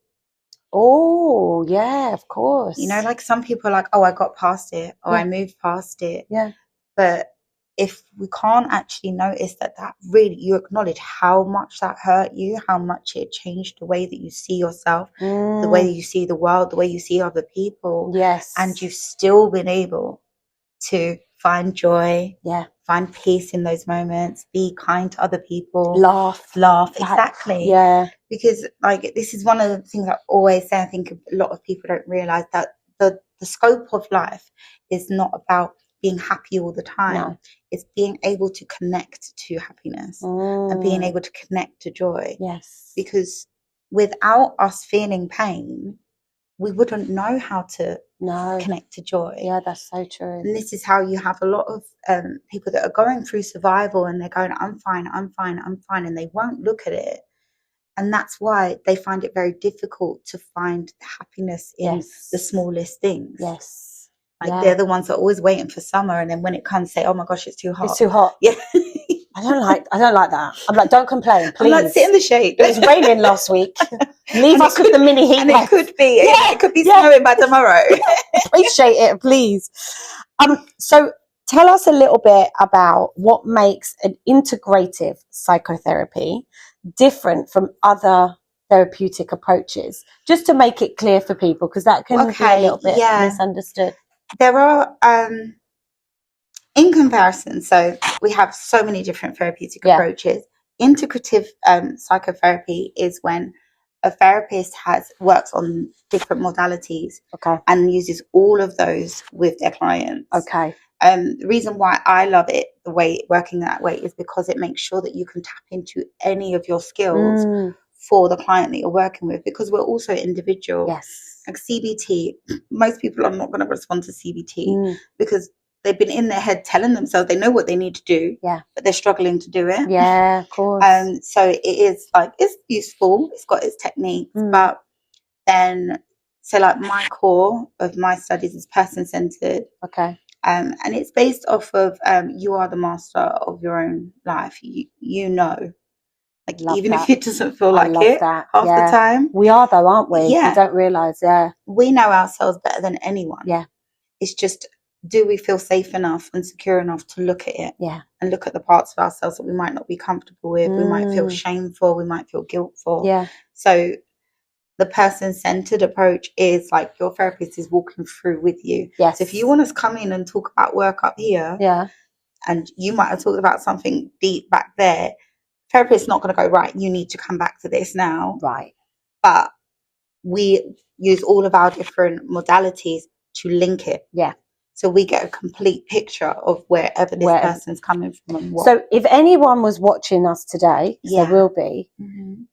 Oh, yeah, of course. You know, like some people are like, oh, I got past it, or I moved past it. Yeah. But if we can't actually notice that really, you acknowledge how much that hurt you, how much it changed the way that you see yourself, the way you see the world, the way you see other people. Yes. And you've still been able to find joy, find peace in those moments, be kind to other people, laugh. Exactly. Yeah. Because, like, this is one of the things I always say. I think a lot of people don't realize that the scope of life is not about being happy all the time. No. It's being able to connect to happiness and being able to connect to joy. Yes. Because without us feeling pain, we wouldn't know how to connect to joy. Yeah, that's so true. And this is how you have a lot of people that are going through survival and they're going, I'm fine, and they won't look at it. And that's why they find it very difficult to find happiness in the smallest things. Yes. Like, they're the ones that are always waiting for summer, and then when it comes, say, oh my gosh, it's too hot. It's too hot. Yeah. I don't like that. I'm like, don't complain, please. I'm like, sit in the shade. It was raining last week. Leave us with the mini heat. And it could be. It could be snowing by tomorrow. Appreciate it, please. So tell us a little bit about what makes an integrative psychotherapy different from other therapeutic approaches, just to make it clear for people, because that can be a little bit misunderstood. There are, in comparison, so we have so many different therapeutic approaches. Integrative psychotherapy is when a therapist works on different modalities and uses all of those with their clients. The reason why I love it, the way working that way, is because it makes sure that you can tap into any of your skills for the client that you're working with, because we're also individual. Yes. Like CBT, most people are not going to respond to CBT because they've been in their head telling themselves they know what they need to do, but they're struggling to do it. Yeah, of course. So it is like, it's useful, it's got its techniques, but then, so like my core of my studies is person-centered. And it's based off of you are the master of your own life. You know. Like, even if it doesn't feel like it half the time. We are, though, aren't we? Yeah. We don't realise, we know ourselves better than anyone. Yeah. It's just, do we feel safe enough and secure enough to look at it? Yeah. And look at the parts of ourselves that we might not be comfortable with. We might feel shameful. We might feel guiltful. Yeah. So the person-centered approach is like your therapist is walking through with you. Yes. So if you want us to come in and talk about work up here, and you might have talked about something deep back there, therapist's not going to go, right, you need to come back to this now. Right. But we use all of our different modalities to link it. Yeah. So we get a complete picture of wherever this person's coming from and what. So if anyone was watching us today, there will be,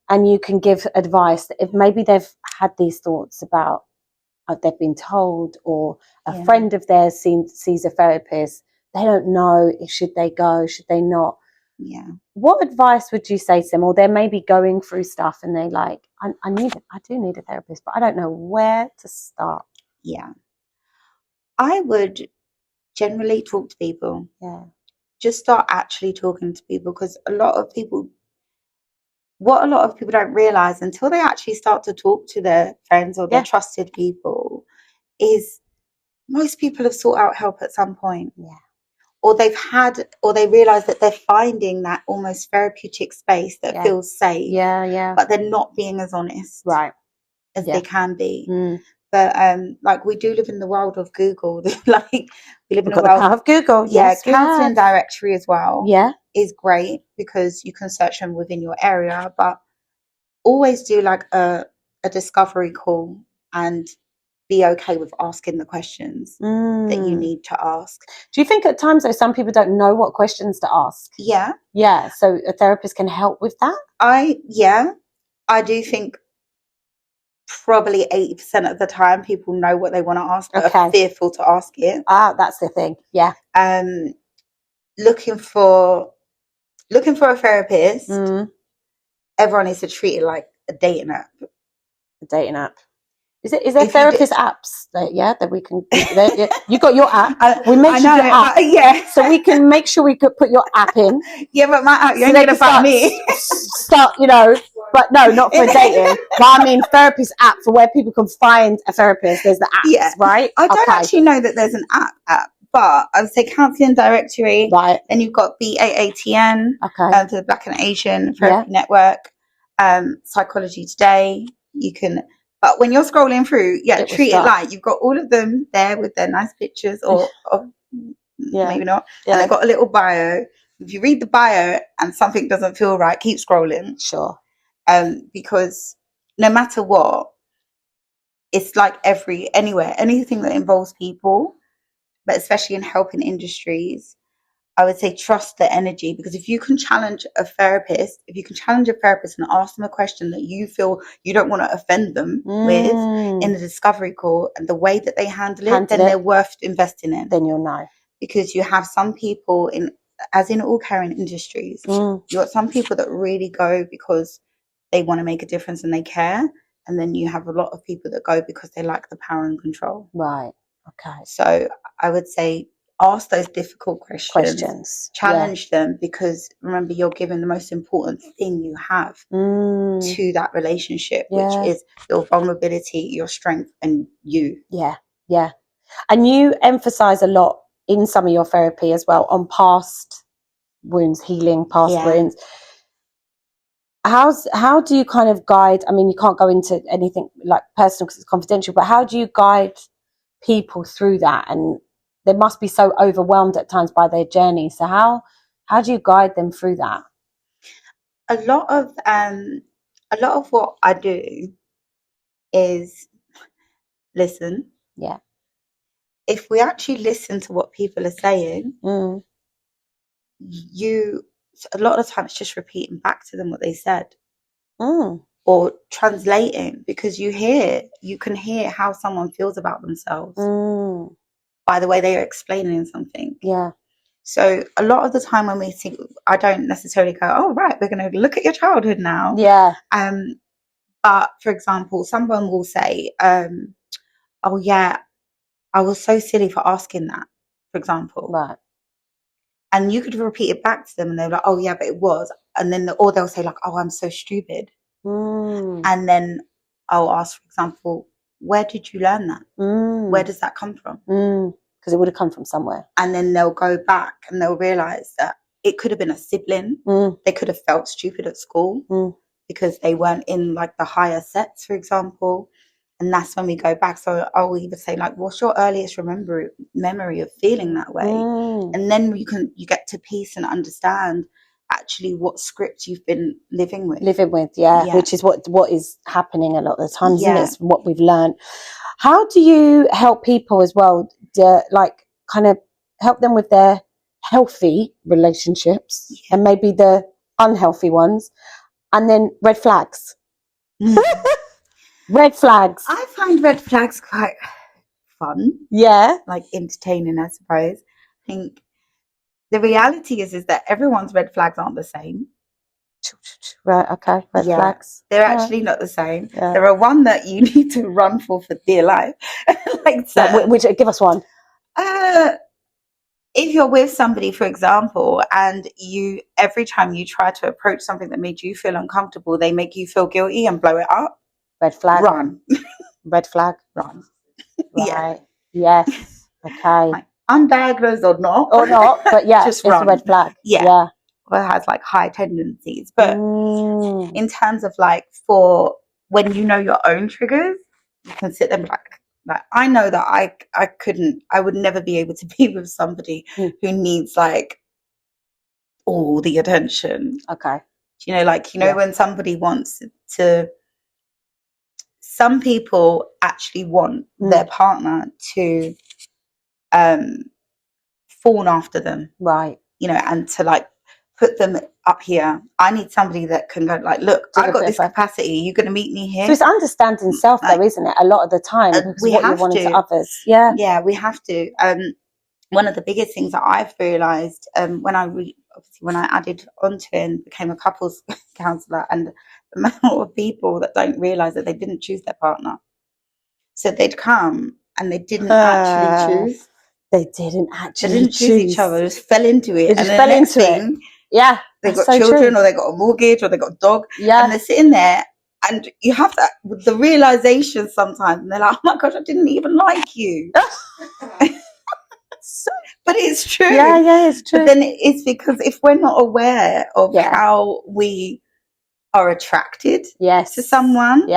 and you can give advice, if maybe they've had these thoughts about, they've been told, or a friend of theirs sees a therapist, they don't know, should they go, should they not? Yeah. What advice would you say to them? Or they're maybe going through stuff and they're like, I do need a therapist, but I don't know where to start. Yeah. I would generally talk to people. Yeah. Just start actually talking to people, because what a lot of people don't realize until they actually start to talk to their friends or their trusted people is most people have sought out help at some point. Yeah. Or they realize that they're finding that almost therapeutic space that feels safe. Yeah. But they're not being as honest as they can be. But like we do live in the world of Google. Like we live in We've a got the world power of Google. yeah, Yes, we counselling have. directory as well Yeah. is great because you can search them within your area, but always do like a discovery call and be okay with asking the questions that you need to ask. Do you think at times though some people don't know what questions to ask? Yeah. Yeah, so a therapist can help with that? I do think probably 80% of the time people know what they want to ask but are fearful to ask it. That's the thing. Yeah. Looking for a therapist, everyone needs to treat it like a dating app. A dating app. Is there therapist apps that we can you got your app. We mentioned your app. Yeah. So we can make sure we could put your app in. Yeah, but my app, you're only gonna find me. Start, but no, not for dating. But I mean therapist app for where people can find a therapist. There's the apps, right? I don't actually know that there's an app, but I would say counselling directory. Right. Then you've got BAATN, to the Black and Asian Therapy Network, Psychology Today. You can, but when you're scrolling through, treat it like you've got all of them there with their nice pictures, or maybe not, and they've got a little bio. If you read the bio and something doesn't feel right, keep scrolling. Sure. Because no matter what, it's like anything that involves people, but especially in helping industries, I would say trust the energy, because if you can challenge a therapist and ask them a question that you feel you don't want to offend them with in the discovery call, and the way that they handle it, then they're worth investing in. Then you'll know. Because you have some people as in all caring industries, you've got some people that really go because they want to make a difference and they care. And then you have a lot of people that go because they like the power and control. Right. Okay. So I would say ask those difficult questions. Challenge them, because remember, you're giving the most important thing you have to that relationship, which is your vulnerability, your strength, and you. Yeah. Yeah. And you emphasize a lot in some of your therapy as well on past wounds, healing past wounds. How do you kind of guide? I mean, you can't go into anything like personal because it's confidential, but how do you guide people through that? And they must be so overwhelmed at times by their journey. So how do you guide them through that? A lot of what I do is listen. Yeah. If we actually listen to what people are saying, a lot of the time it's just repeating back to them what they said, or translating, because you can hear how someone feels about themselves by the way they are explaining something. Yeah. So a lot of the time when we see, I don't necessarily go, oh right, we're going to look at your childhood now. Yeah. But for example, someone will say, oh yeah, I was so silly for asking that, for example. Right. And you could repeat it back to them and they're like, oh yeah, but it was. And then, or they'll say like, oh, I'm so stupid. And then I'll ask, for example, where did you learn that? Where does that come from? Because it would have come from somewhere. And then they'll go back and they'll realize that it could have been a sibling. They could have felt stupid at school because they weren't in like the higher sets, for example. And that's when we go back. So I'll either say like, what's your earliest memory of feeling that way? And then you get to peace and understand actually what script you've been living with. Which is what is happening a lot of the times, isn't it? It's what we've learned. How do you help people as well, like kind of help them with their healthy relationships and maybe the unhealthy ones, and then red flags? Red flags. I find red flags quite fun. Yeah. Like entertaining, I suppose. I think the reality is that everyone's red flags aren't the same. Right, okay. Red flags. They're actually not the same. Yeah. There are one that you need to run for dear life. Which give us one. If you're with somebody, for example, and every time you try to approach something that made you feel uncomfortable, they make you feel guilty and blow it up. Red flag. Run. Red flag. Run. Right. Yes. Okay. Like, undiagnosed or not, but just it's a red flag. Yeah. Or it has like high tendencies. But in terms of like, for when you know your own triggers, you can sit them like, Like, I know that I would never be able to be with somebody who needs like all the attention. Okay. When somebody wants to, some people actually want their partner to fawn after them. Right. And to like put them up here. I need somebody that can go like, look, I've got this capacity. You're going to meet me here. So it's understanding self, though, isn't it? A lot of the time, because we what have you want to. to others. Yeah. Yeah, we have to. One of the biggest things that I've realised when I added onto it and became a couples counsellor, and the amount of people that don't realise that they didn't choose their partner. So they'd come and they didn't actually choose. They didn't actually They didn't choose each other. They just fell into it. They just fell into it. Yeah. They got children, or they got a mortgage, or they got a dog. Yeah. And they're sitting there, and you have that with the realization sometimes, and they're like, "Oh my gosh, I didn't even like you." But it's true. Yeah, it's true. But then it's because if we're not aware of how we are attracted to someone,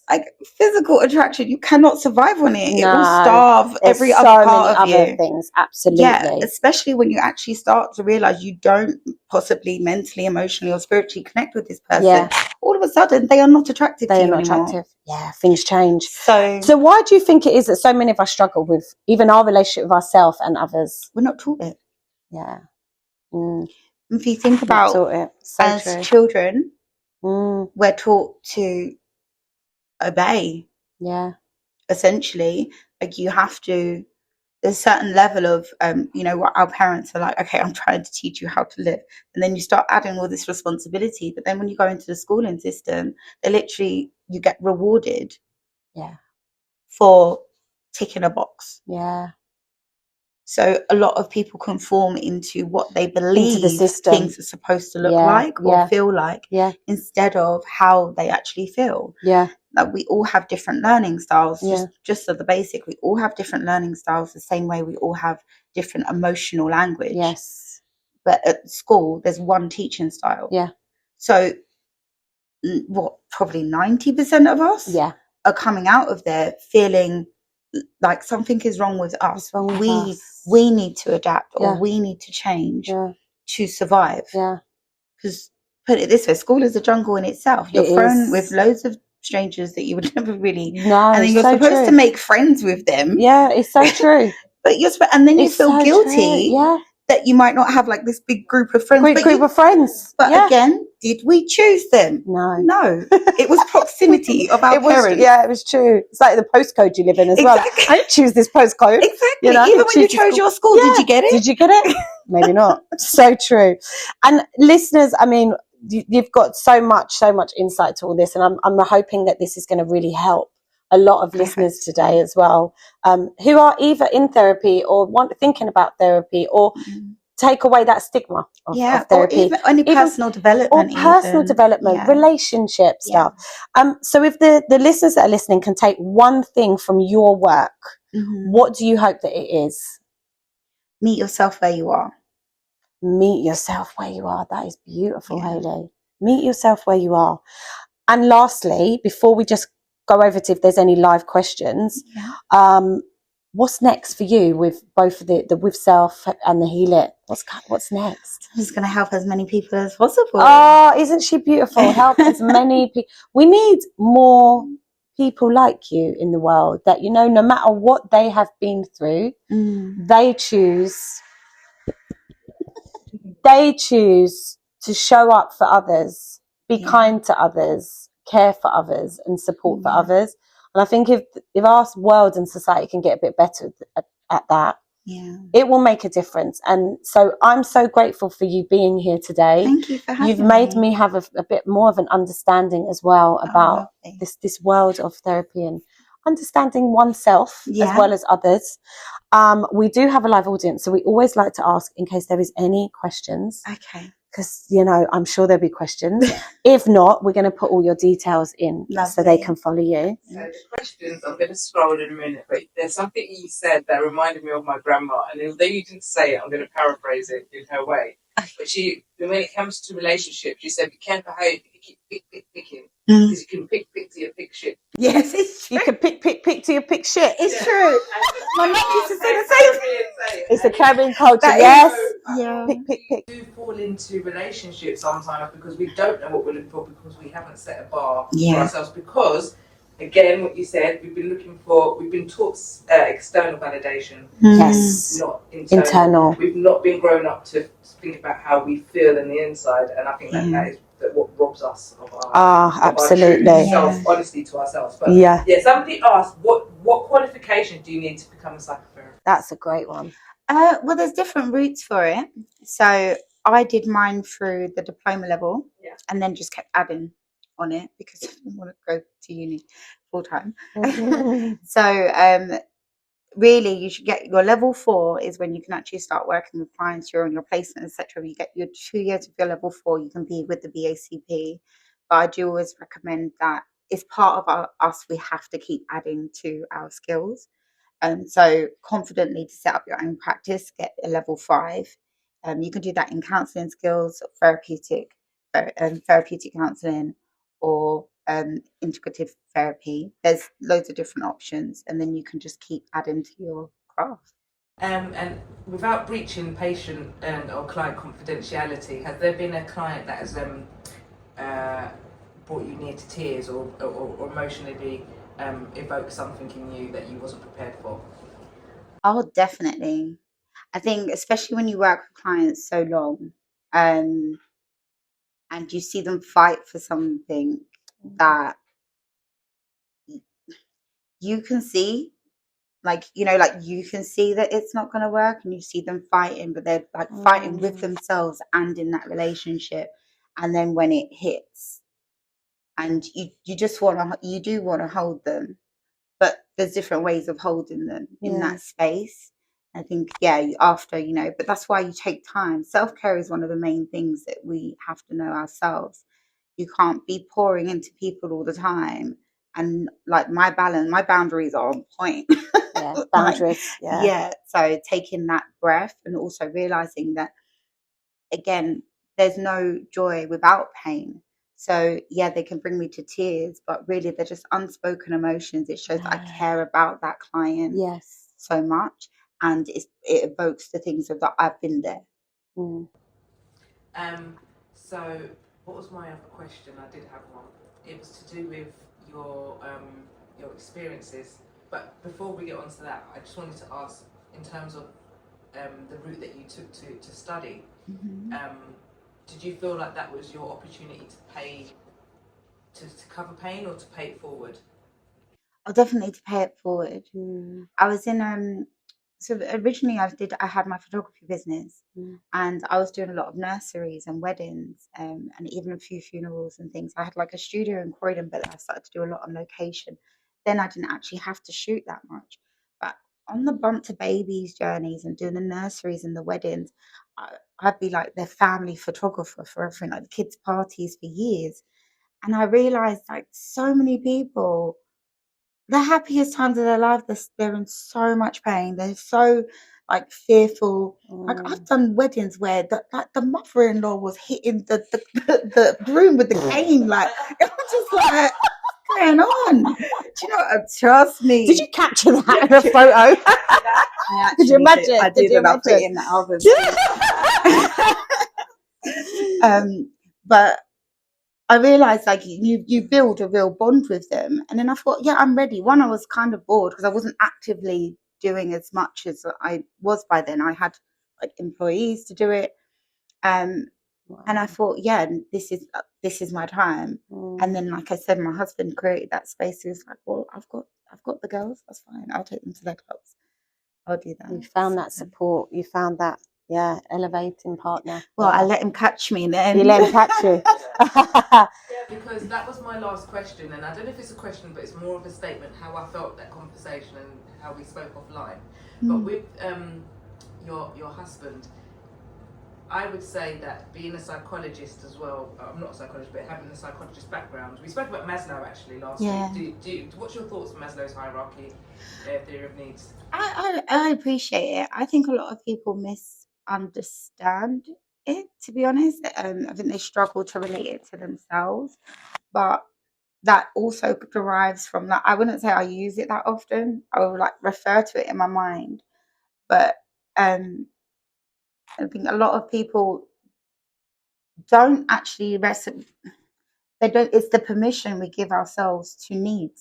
like physical attraction, you cannot survive on it. It will starve every other part of you. Things, absolutely. Yeah, especially when you actually start to realize you don't possibly mentally, emotionally, or spiritually connect with this person. Yeah. All of a sudden, they are not attractive to you anymore. They are not attractive. Yeah, things change. So why do you think it is that so many of us struggle with even our relationship with ourselves and others? We're not taught it. Yeah. If you think about as children, we're taught to obey. Yeah. Essentially, like you have to. There's a certain level of, what our parents are like, okay, I'm trying to teach you how to live. And then you start adding all this responsibility. But then when you go into the schooling system, you get rewarded for ticking a box. Yeah. So a lot of people conform into what they believe things are supposed to look like or feel like instead of how they actually feel. Yeah. Like we all have different learning styles. Just at the basic, we all have different learning styles the same way we all have different emotional language. Yes. But at school, there's one teaching style. Yeah. So probably 90% of us are coming out of there feeling like something is wrong with us. We need to adapt or we need to change to survive. Yeah. Because put it this way, school is a jungle in itself. You're thrown with loads of strangers that you would never really and then you're supposed to make friends with them. Yeah, it's so true. But and then you feel guilty that you might not have like this big group of friends. But again, did we choose them? No. It was proximity of our parents. Yeah, it was true. It's like the postcode you live in as well. I didn't choose this postcode. Exactly. Even when you chose your school, did you get it? Did you get it? Maybe not. So true. And listeners, I mean, you've got so much insight to all this, and I'm hoping that this is going to really help a lot of listeners today as well, who are either in therapy or thinking about therapy or take away that stigma of therapy. Or even personal development. Relationship stuff. So if the listeners that are listening can take one thing from your work, what do you hope that it is? Meet yourself where you are. Meet yourself where you are. That is beautiful, Hailey. Meet yourself where you are. And lastly, before we just go over to if there's any live questions, what's next for you with both the with self and the Heal It? What's next? I'm just going to help as many people as possible. Oh, isn't she beautiful? Help as many people. We need more people like you in the world that, no matter what they have been through, they choose to show up for others, be kind to others, care for others and support for others. And I think if our world and society can get a bit better at that, it will make a difference. And so I'm so grateful for you being here today. Thank you for having me. You've made me have a bit more of an understanding as well about this world of therapy and understanding oneself as well as others. We do have a live audience, so we always like to ask in case there is any questions. Okay. Because, I'm sure there'll be questions. If not, we're going to put all your details in so they can follow you. So the questions, I'm going to scroll in a minute, but there's something you said that reminded me of my grandma. And although you didn't say it, I'm going to paraphrase it in her way. But when it comes to relationships, she said, be careful how you keep picking. Because you can pick till you pick shit. Yes, it's true. You can pick till till you pick shit. It's true. My mum used to say the same thing. It's a Caribbean culture, That yes. is- yeah. Pick. We do fall into relationships sometimes because we don't know what we're looking for, because we haven't set a bar for Yeah. ourselves. Because, again, what you said, we've been taught external validation, Yes. not Internal. We've not been grown up to think about how we feel in the inside, and I think that is what robs us of our, absolutely. our true self, honesty to ourselves. But Yeah. Somebody asked, what qualification do you need to become a psychotherapist? That's a great one. Well, there's different routes for it. So I did mine through the diploma level, and then just kept adding on it because I didn't want to go to uni full time. So really, you should get your level 4 is when you can actually start working with clients. You're on your placement, etc. You get your 2 years of your level 4. You can be with the BACP, but I do always recommend that it's part of us. We have to keep adding to our skills. So confidently to set up your own practice, get a level 5. You can do that in counselling skills, therapeutic counselling, or integrative therapy. There's loads of different options, and then you can just keep adding to your craft. And without breaching patient or client confidentiality, has there been a client that has brought you near to tears or emotionally evoked something in you that you wasn't prepared for? Oh, definitely. I think especially when you work with clients so long, and you see them fight for something that you can see, like you can see that it's not going to work, and you see them fighting, but they're like fighting with themselves and in that relationship. And then when it hits, and you do want to hold them, but there's different ways of holding them in that space. I think, after, but that's why you take time. Self-care is one of the main things that we have to know ourselves. You can't be pouring into people all the time. And like my boundaries are on point. Yeah, boundaries. So taking that breath and also realizing that, again, there's no joy without pain. So they can bring me to tears, but really they're just unspoken emotions. It shows that I care about that client so much, and it evokes the things of that I've been there. So what was my other question? I did have one. It was to do with your experiences. But before we get on to that, I just wanted to ask, in terms of the route that you took to study, did you feel like that was your opportunity to pay to cover pain, or to pay it forward? Oh, definitely to pay it forward. I was in so originally I had my photography business, and I was doing a lot of nurseries and weddings, and even a few funerals and things. I had like a studio in Croydon, but I started to do a lot on location. Then I didn't actually have to shoot that much. But on the bump to babies journeys and doing the nurseries and the weddings, I'd be like their family photographer for everything, like the kids' parties for years. And I realized, like, so many people, the happiest times of their life, they're in so much pain. They're so like fearful. Like, I've done weddings where the mother-in-law was hitting the groom with the cane. Like, it was just like, what's going on? Do you know what? Trust me. Did you capture that in a photo? Could you imagine? I did, and I put it in the album. But I realized, like, you build a real bond with them. And then I thought, I'm ready. One, I was kind of bored because I wasn't actively doing as much as I was by then. I had like employees to do it. And I thought, this is my time. And then, like I said, my husband created that space. He was like, well, I've got the girls. That's fine. I'll take them to their clubs. I'll do that. You found that support. You found that, elevating partner. Well, I let him catch me then. You let him catch you. Because that was my last question, and I don't know if it's a question, but it's more of a statement, how I felt that conversation and how we spoke offline. But with your husband, I would say that being a psychologist as well, I'm not a psychologist, but having a psychologist background, we spoke about Maslow actually last week. What's your thoughts on Maslow's hierarchy, theory of needs? I appreciate it. I think a lot of people misunderstand it, to be honest. I think they struggle to relate it to themselves. But that also derives from that. I wouldn't say I use it that often. I would like refer to it in my mind, but I think a lot of people don't actually they don't. It's the permission we give ourselves to need,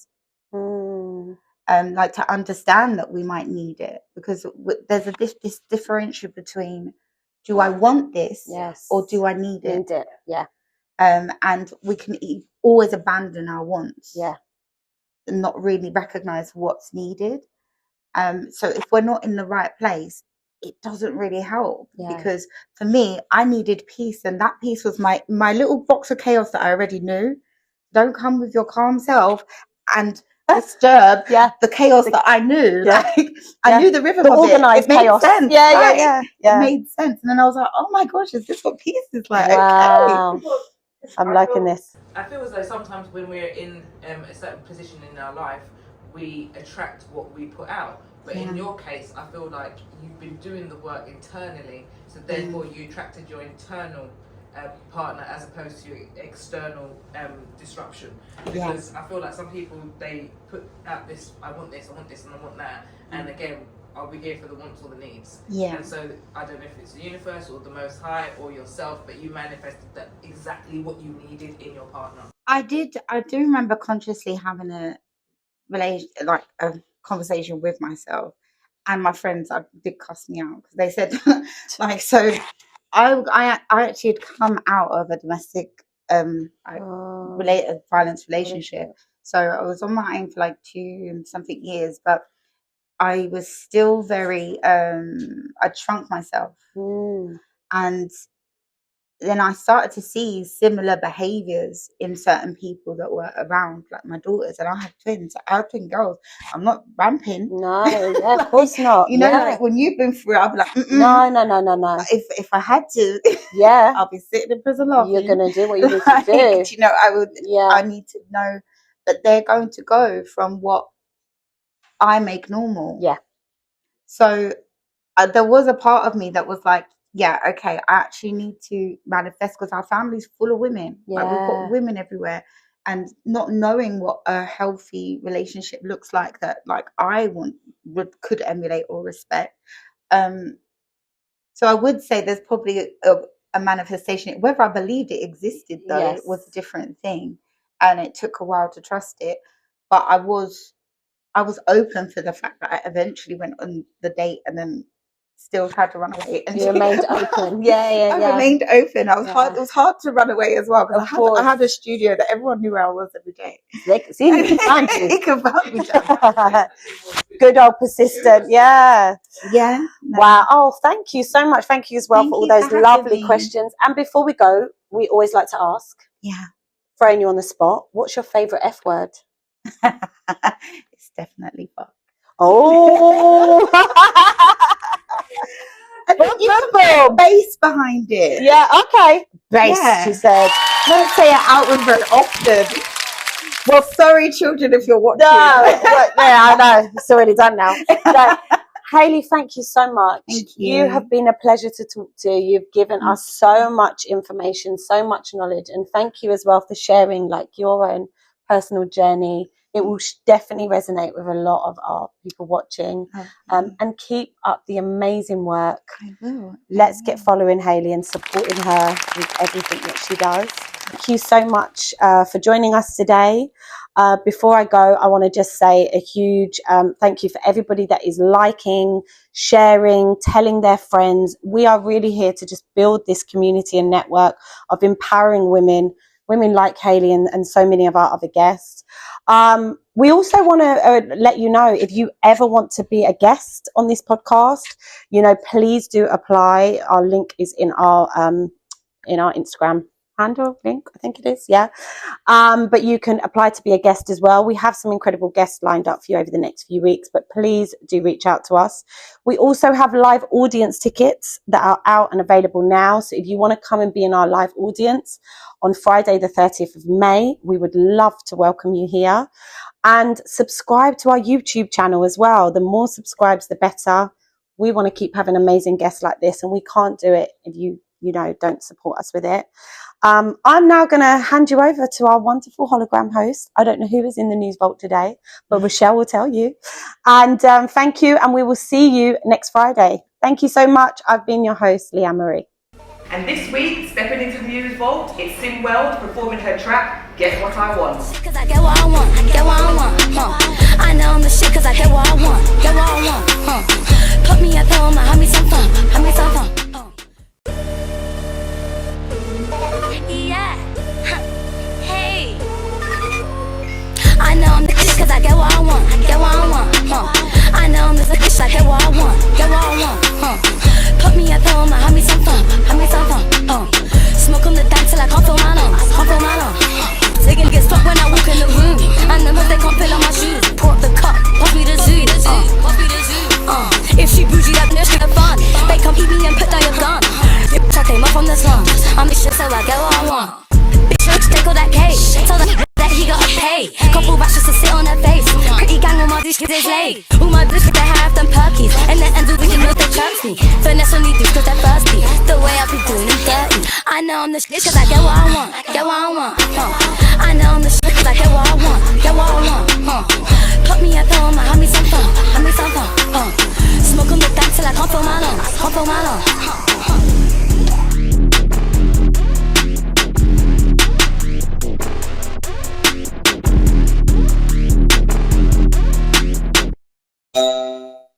like to understand that we might need it, because there's this differential between, do I want this, or do I need it? Yeah. And we can always abandon our wants, and not really recognize what's needed. So if we're not in the right place, it doesn't really help, because for me, I needed peace, and that peace was my little box of chaos that I already knew. Don't come with your calm self and disturb the chaos that I knew. Like I knew the rhythm of organized it made chaos. sense. Yeah. It made sense. And then I was like, oh my gosh, is this what peace is like? Wow. Okay. I'm liking this. I feel as though sometimes when we're in a certain position in our life, we attract what we put out. But in your case, I feel like you've been doing the work internally, so therefore you attracted your internal partner as opposed to external disruption. Because I feel like some people, they put out this, I want this, and I want that. And again, are we here for the wants or the needs? And so I don't know if it's the universe or the Most High or yourself, but you manifested that exactly what you needed in your partner. I do remember consciously having a conversation with myself, and my friends did cuss me out, because they said like, so I actually had come out of a domestic related violence relationship. So I was on my own for like 2 something years, but I was still very I shrunk myself, and then I started to see similar behaviors in certain people that were around, like my daughters, and I have twins. I have twin girls. I'm not ramping. No, of course not. You know, like when you've been through it, I'll be like, no. If I had to, I'll be sitting in prison laughing. You're gonna do what you need to do. You know, I would. I need to know that they're going to go from what I make normal. So there was a part of me that was like, okay, I actually need to manifest, because our family's full of women. Like, we've got women everywhere, and not knowing what a healthy relationship looks like, that like I could emulate or respect. So I would say there's probably a manifestation. Whether I believed it existed, though, it was a different thing, and it took a while to trust it. But I was open for the fact that I eventually went on the date and then still tried to run away. And you remained open. I remained open. It was hard to run away as well, because I had a studio that everyone knew where I was every day. They could find you. They could find me. Good old persistent. No. Wow. Oh, thank you so much. Thank you as well for all those lovely questions. And before we go, we always like to ask, throwing you on the spot, what's your favourite F word? It's definitely fuck. Oh. You can put bass behind it. Okay. Bass, she said. Don't say it outward very often. Well, sorry, children, if you're watching. No, I know. It's already done now. No. Hailey, thank you so much. Thank you. You have been a pleasure to talk to. You've given us so much information, so much knowledge, and thank you as well for sharing like your own personal journey. It will definitely resonate with a lot of our people watching. And keep up the amazing work. I will. Let's get following Hailey and supporting her with everything that she does. Thank you so much for joining us today. Before I go, I want to just say a huge thank you for everybody that is liking, sharing, telling their friends. We are really here to just build this community and network of empowering women like Hailey and so many of our other guests. We also want to let you know, if you ever want to be a guest on this podcast, please do apply. Our link is in our Instagram handle link, I think it is. But you can apply to be a guest as well. We have some incredible guests lined up for you over the next few weeks, but please do reach out to us. We also have live audience tickets that are out and available now. So if you want to come and be in our live audience on Friday the 30th of May, we would love to welcome you here. And subscribe to our YouTube channel as well. The more subscribes, the better. We want to keep having amazing guests like this, and we can't do it if you don't support us with it. I'm now going to hand you over to our wonderful hologram host. I don't know who is in the news vault today, but Rochelle will tell you. And thank you, and we will see you next Friday. Thank you so much. I've been your host, Liyanne Marie. And this week, stepping into the news vault, it's Sim Weld performing her track, Get What I Want. Cause I get what I want, get what I want, I know I'm the shit cause I get what I want, get what I want, Put me up on my, have me some fun, have me some fun. Yeah, hey. I know I'm the shit cause I get what I want, get what I want, I know I'm the shit, I get what I want, get what I want, Put me up on my, have me some fun, have me some fun, Smoke on the dance till I can't feel my lungs, can't feel my lungs. They gonna get stuck when I walk in the room, and them they can't fill on my shoes. Pour up the cup, pass me the zoo, If she bougie, that bitch get fun. They come eat me and put down your gun. Bitch, I came up from the slums, I'm the shit so I get what I want. Bitch, take all that cake, tell them that he gotta pay. Couple rashes to sit on her face. Pretty gang on my dish cause it's late. All my bitch they have them perkies, and then end up with you know they chirps me. Finesse on these dudes cause they're thirsty. The way I be doing them dirty. I know I'm the shit cause I get what I want, get what I want, I know I'm the shit cause I get what I want, get what I want, Put me up on my, have me some fun, have me some fun, Smoke on the dance till I can't feel my lungs, can't feel my lungs.